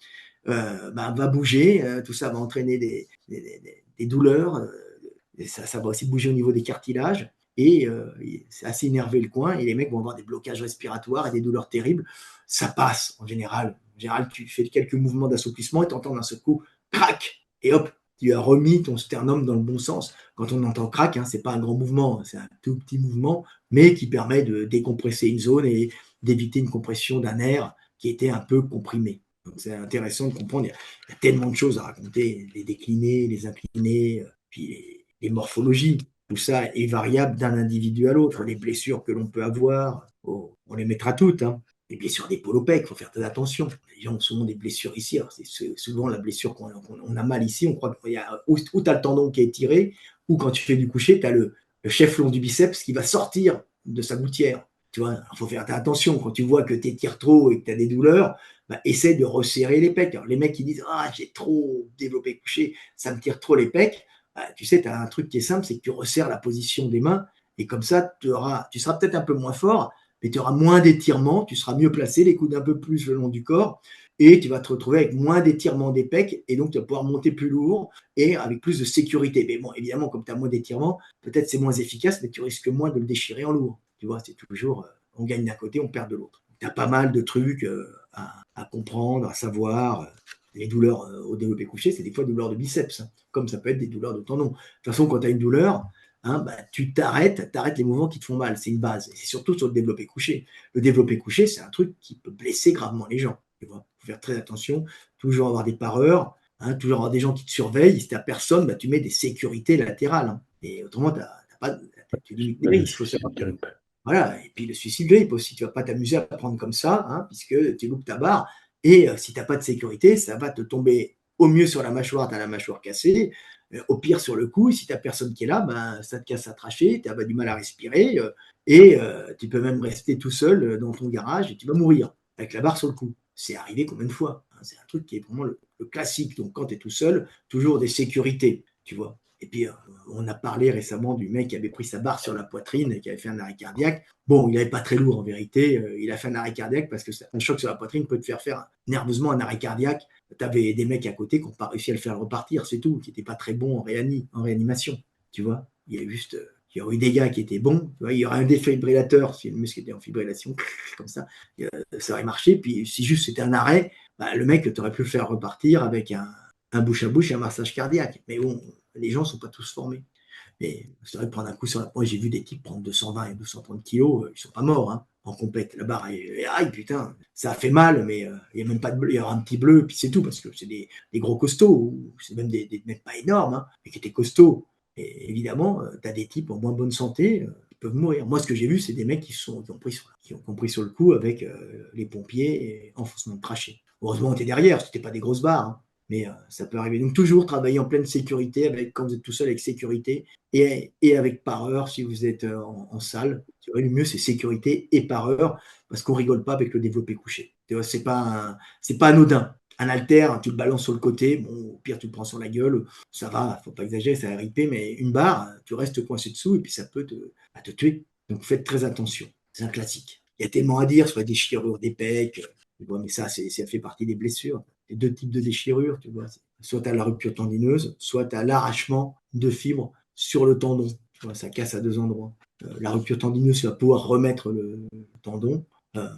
bah, va bouger, tout ça va entraîner des douleurs, et ça va aussi bouger au niveau des cartilages, et c'est assez énervé le coin, et les mecs vont avoir des blocages respiratoires et des douleurs terribles. Ça passe en général. En général, tu fais quelques mouvements d'assouplissement et tu entends d'un seul coup, crac, et hop, tu as remis ton sternum dans le bon sens. Quand on entend crac, hein, c'est pas un grand mouvement, c'est un tout petit mouvement, mais qui permet de décompresser une zone et d'éviter une compression d'un nerf qui était un peu comprimé. Donc c'est intéressant de comprendre. Il y a tellement de choses à raconter, les déclinés, les inclinés, puis les morphologies. Tout ça est variable d'un individu à l'autre. Les blessures que l'on peut avoir, oh, on les mettra toutes, hein. Les blessures d'épaule au pec, il faut faire très attention. Les gens ont souvent des blessures ici. Alors c'est souvent la blessure qu'on a mal ici. On croit qu'il y a où tu as le tendon qui est tiré, ou quand tu fais du coucher, tu as le chef long du biceps qui va sortir de sa gouttière. Tu vois, il faut faire attention. Quand tu vois que tu étires trop et que tu as des douleurs, bah, essaie de resserrer les pecs. Alors, les mecs qui disent ah, j'ai trop développé couché, ça me tire trop les pecs. Bah, tu sais, tu as un truc qui est simple, c'est que tu resserres la position des mains et comme ça, tu seras peut-être un peu moins fort, mais tu auras moins d'étirements, tu seras mieux placé, les coudes un peu plus le long du corps et tu vas te retrouver avec moins d'étirements des pecs et donc tu vas pouvoir monter plus lourd et avec plus de sécurité. Mais bon, évidemment, comme tu as moins d'étirements, peut-être c'est moins efficace, mais tu risques moins de le déchirer en lourd. Tu vois, c'est toujours, on gagne d'un côté, on perd de l'autre. Tu as pas mal de trucs à comprendre, à savoir. Les douleurs au développé couché, c'est des fois des douleurs de biceps, hein, comme ça peut être des douleurs de tendons. De toute façon, quand tu as une douleur, hein, bah, tu t'arrêtes les mouvements qui te font mal. C'est une base. Et c'est surtout sur le développé couché. Le développé couché, c'est un truc qui peut blesser gravement les gens. Il faut faire très attention, toujours avoir des pareurs, hein, toujours avoir des gens qui te surveillent. Si tu n'as personne, bah, tu mets des sécurités latérales, hein. Et autrement, tu limites les Le risques. Il faut suicide savoir. grippe. Voilà, et puis le suicide grippe aussi, tu ne vas pas t'amuser à prendre comme ça, hein, puisque tu loupes ta barre, et si tu n'as pas de sécurité, ça va te tomber au mieux sur la mâchoire, tu as la mâchoire cassée, au pire sur le cou, et si tu n'as personne qui est là, ben, ça te casse la trachée, tu as du mal à respirer, et tu peux même rester tout seul dans ton garage, et tu vas mourir, avec la barre sur le cou. C'est arrivé combien de fois, hein. C'est un truc qui est vraiment le classique, donc quand tu es tout seul, toujours des sécurités, tu vois. Et puis, on a parlé récemment du mec qui avait pris sa barre sur la poitrine et qui avait fait un arrêt cardiaque. Bon, il n'avait pas très lourd en vérité. Il a fait un arrêt cardiaque parce que un choc sur la poitrine peut te faire nerveusement un arrêt cardiaque. Tu avais des mecs à côté qui n'ont pas réussi à le faire repartir, c'est tout, qui n'étaient pas très bons en réanimation. Tu vois, il y a juste. Il y aurait eu des gars qui étaient bons. Tu vois, il y aurait un défibrillateur, si le muscle était en fibrillation, comme ça aurait marché. Puis si juste c'était un arrêt, bah, le mec, tu aurais pu le faire repartir avec un bouche à bouche et un massage cardiaque. Mais bon, les gens ne sont pas tous formés. Mais c'est vrai de prendre un coup sur la. Moi, j'ai vu des types prendre 220 et 230 kilos, ils ne sont pas morts, hein, en compète. La barre, aïe, putain, ça a fait mal, mais il n'y a même pas de bleu, il y aura un petit bleu, puis c'est tout, parce que c'est des gros costauds, ou c'est même des mecs pas énormes, hein, mais qui étaient costauds. Et évidemment, tu as des types en moins bonne santé qui peuvent mourir. Moi, ce que j'ai vu, c'est des mecs qui ont pris sur le coup avec les pompiers et enfoncement de trachée. Heureusement, on était derrière, c'était pas des grosses barres, hein. Mais ça peut arriver. Donc, toujours travailler en pleine sécurité, quand vous êtes tout seul avec sécurité et avec pareur si vous êtes en salle. Le mieux, c'est sécurité et pareur parce qu'on rigole pas avec le développé couché. C'est pas anodin. Un haltère, tu le balances sur le côté, bon, au pire, tu le prends sur la gueule, ça va, faut pas exagérer, ça va ripper, mais une barre, tu restes coincé dessous et puis ça peut te tuer. Donc faites très attention, c'est un classique. Il y a tellement à dire sur la déchirure des pecs, tu vois, mais ça fait partie des blessures. Il y a deux types de déchirures, tu vois. Soit tu as la rupture tendineuse, soit tu as l'arrachement de fibres sur le tendon. Tu vois, ça casse à deux endroits. La rupture tendineuse va pouvoir remettre le tendon.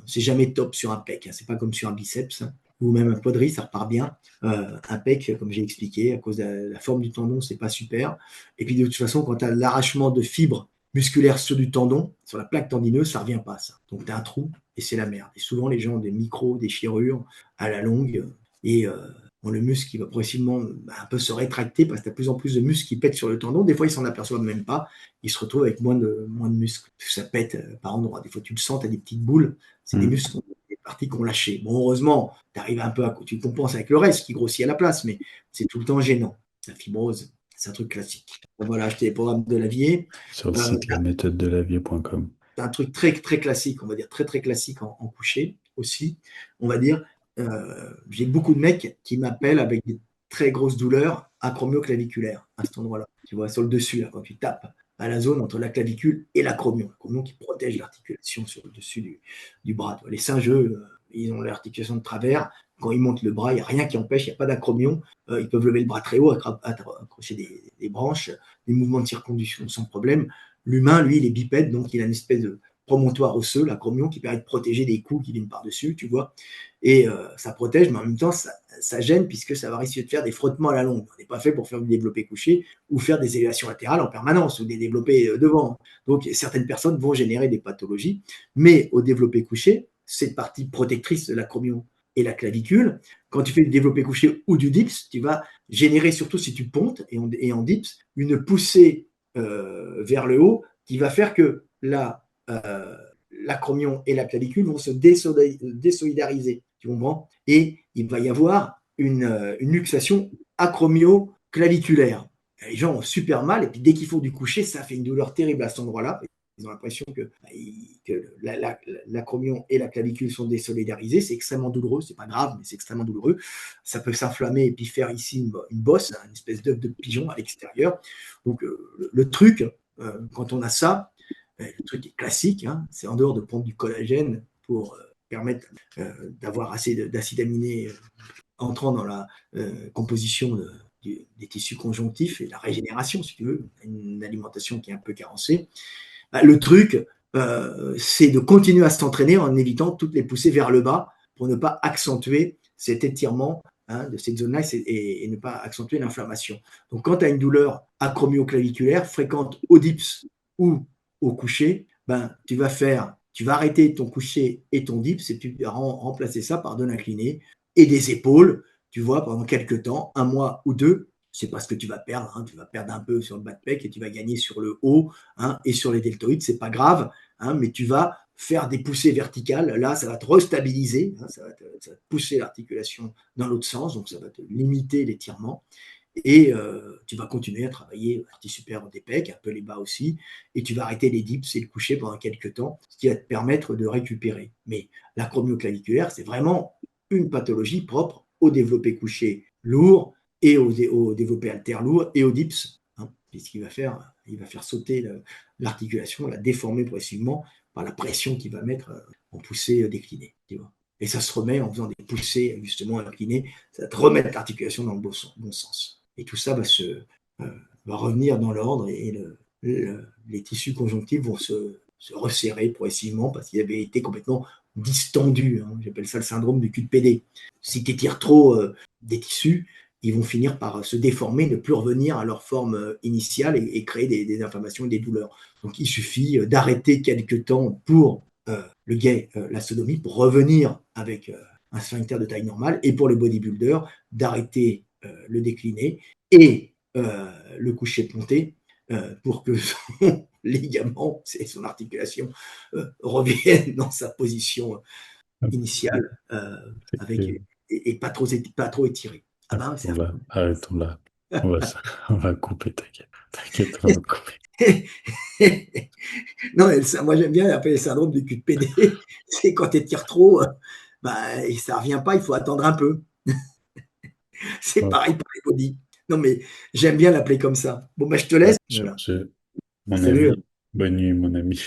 C'est jamais top sur un pec, hein. C'est pas comme sur un biceps, hein, ou même un quadri, ça repart bien. Un pec, comme j'ai expliqué, à cause de la forme du tendon, c'est pas super. Et puis de toute façon, quand tu as l'arrachement de fibres musculaires sur du tendon, sur la plaque tendineuse, ça revient pas, ça. Donc tu as un trou et c'est la merde. Et souvent, les gens ont des micro-déchirures à la longue et bon, le muscle qui va progressivement un peu se rétracter parce que tu as de plus en plus de muscles qui pètent sur le tendon. Des fois, ils s'en aperçoivent même pas. Ils se retrouvent avec moins de muscles. Ça pète par endroits. Des fois, tu le sens, tu as des petites boules. C'est des muscles, des parties qui ont lâché. Bon, heureusement, tu arrives un peu tu compenses avec le reste qui grossit à la place, mais c'est tout le temps gênant. La fibrose, c'est un truc classique. Voilà, acheter les programmes de Lavier. Sur le Euh, site laméthodedelavie.com. c'est un truc très, très classique, on va dire, très, très classique en coucher aussi. On va dire, j'ai beaucoup de mecs qui m'appellent avec des très grosses douleurs acromioclaviculaires à cet endroit-là. Tu vois, sur le dessus, là, quand tu tapes à la zone entre la clavicule et l'acromion. L'acromion qui protège l'articulation sur le dessus du bras. Tu vois, les singes, ils ont l'articulation de travers. Quand ils montent le bras, il n'y a rien qui empêche, il n'y a pas d'acromion. Ils peuvent lever le bras très haut, accrocher des branches, des mouvements de circonduction sans problème. L'humain, lui, il est bipède, donc il a une espèce de promontoire osseux, l'acromion, qui permet de protéger des coups qui viennent par-dessus, tu vois. Et ça protège, mais en même temps, ça gêne puisque ça va risquer de faire des frottements à la longue. On n'est pas fait pour faire du développé couché ou faire des élévations latérales en permanence ou des développés devant. Donc, certaines personnes vont générer des pathologies, mais au développé couché, cette partie protectrice de l'acromion et la clavicule, quand tu fais du développé couché ou du dips, tu vas générer, surtout si tu pontes et en dips, une poussée vers le haut qui va faire que l'acromion et la clavicule vont se désolidariser. Tu comprends? Et il va y avoir une luxation acromio-claviculaire. Les gens ont super mal, et puis dès qu'ils font du coucher, ça fait une douleur terrible à cet endroit-là. Ils ont l'impression que l'acromion et la clavicule sont désolidarisés. C'est extrêmement douloureux, c'est pas grave, mais c'est extrêmement douloureux. Ça peut s'inflammer et puis faire ici une bosse, une espèce d'œuf de pigeon à l'extérieur. Donc le truc, quand on a ça, le truc est classique, hein, c'est en dehors de prendre du collagène pour permettre d'avoir assez d'acides aminés entrant dans la composition des tissus conjonctifs et la régénération, si tu veux, une alimentation qui est un peu carencée. Le truc, c'est de continuer à s'entraîner en évitant toutes les poussées vers le bas pour ne pas accentuer cet étirement, hein, de cette zone-là et ne pas accentuer l'inflammation. Donc, quand tu as une douleur acromioclaviculaire fréquente au dips ou au coucher, ben, tu vas arrêter ton coucher et ton dips et tu vas remplacer ça par de l'incliné et des épaules, tu vois, pendant quelques temps, un mois ou deux. C'est pas ce que tu vas perdre, hein. Tu vas perdre un peu sur le bas de pec et tu vas gagner sur le haut, hein, et sur les deltoïdes, c'est pas grave, hein, mais tu vas faire des poussées verticales. Là, ça va te restabiliser, hein, ça va te pousser l'articulation dans l'autre sens, donc ça va te limiter l'étirement. Et tu vas continuer à travailler la partie supérieure des pecs, un peu les bas aussi, et tu vas arrêter les dips et le coucher pendant quelques temps, ce qui va te permettre de récupérer. Mais l'acromioclaviculaire, c'est vraiment une pathologie propre au développé couché lourd et au développé halter lourd et au dips, hein, puisqu'il va faire, sauter l'articulation, la déformer progressivement par la pression qu'il va mettre en poussée déclinée. Tu vois. Et ça se remet en faisant des poussées justement inclinées, ça va te remettre l'articulation dans le bon sens. Et tout ça va revenir dans l'ordre et les tissus conjonctifs vont se resserrer progressivement parce qu'ils avaient été complètement distendus. Hein. J'appelle ça le syndrome du cul de PD. Si tu étires trop des tissus, ils vont finir par se déformer, ne plus revenir à leur forme initiale et créer des inflammations et des douleurs. Donc il suffit d'arrêter quelques temps pour le gay, la sodomie, pour revenir avec un sphincter de taille normale, et pour le bodybuilder, d'arrêter le décliné et le coucher ponté pour que son ligament et son articulation reviennent dans sa position initiale avec, et pas trop étiré. Ah ben, c'est Là, arrêtons là. On va, on va couper, t'inquiète, on va couper. Non, moi j'aime bien appeler le syndrome du cul de PD. C'est quand tu étires trop, bah, et ça ne revient pas, il faut attendre un peu. C'est Ouais, pareil pour les body. Non, mais j'aime bien l'appeler comme ça. Bon, bah, je te ouais, laisse. Voilà. c'est mon Salut. avis. Bonne nuit, mon ami.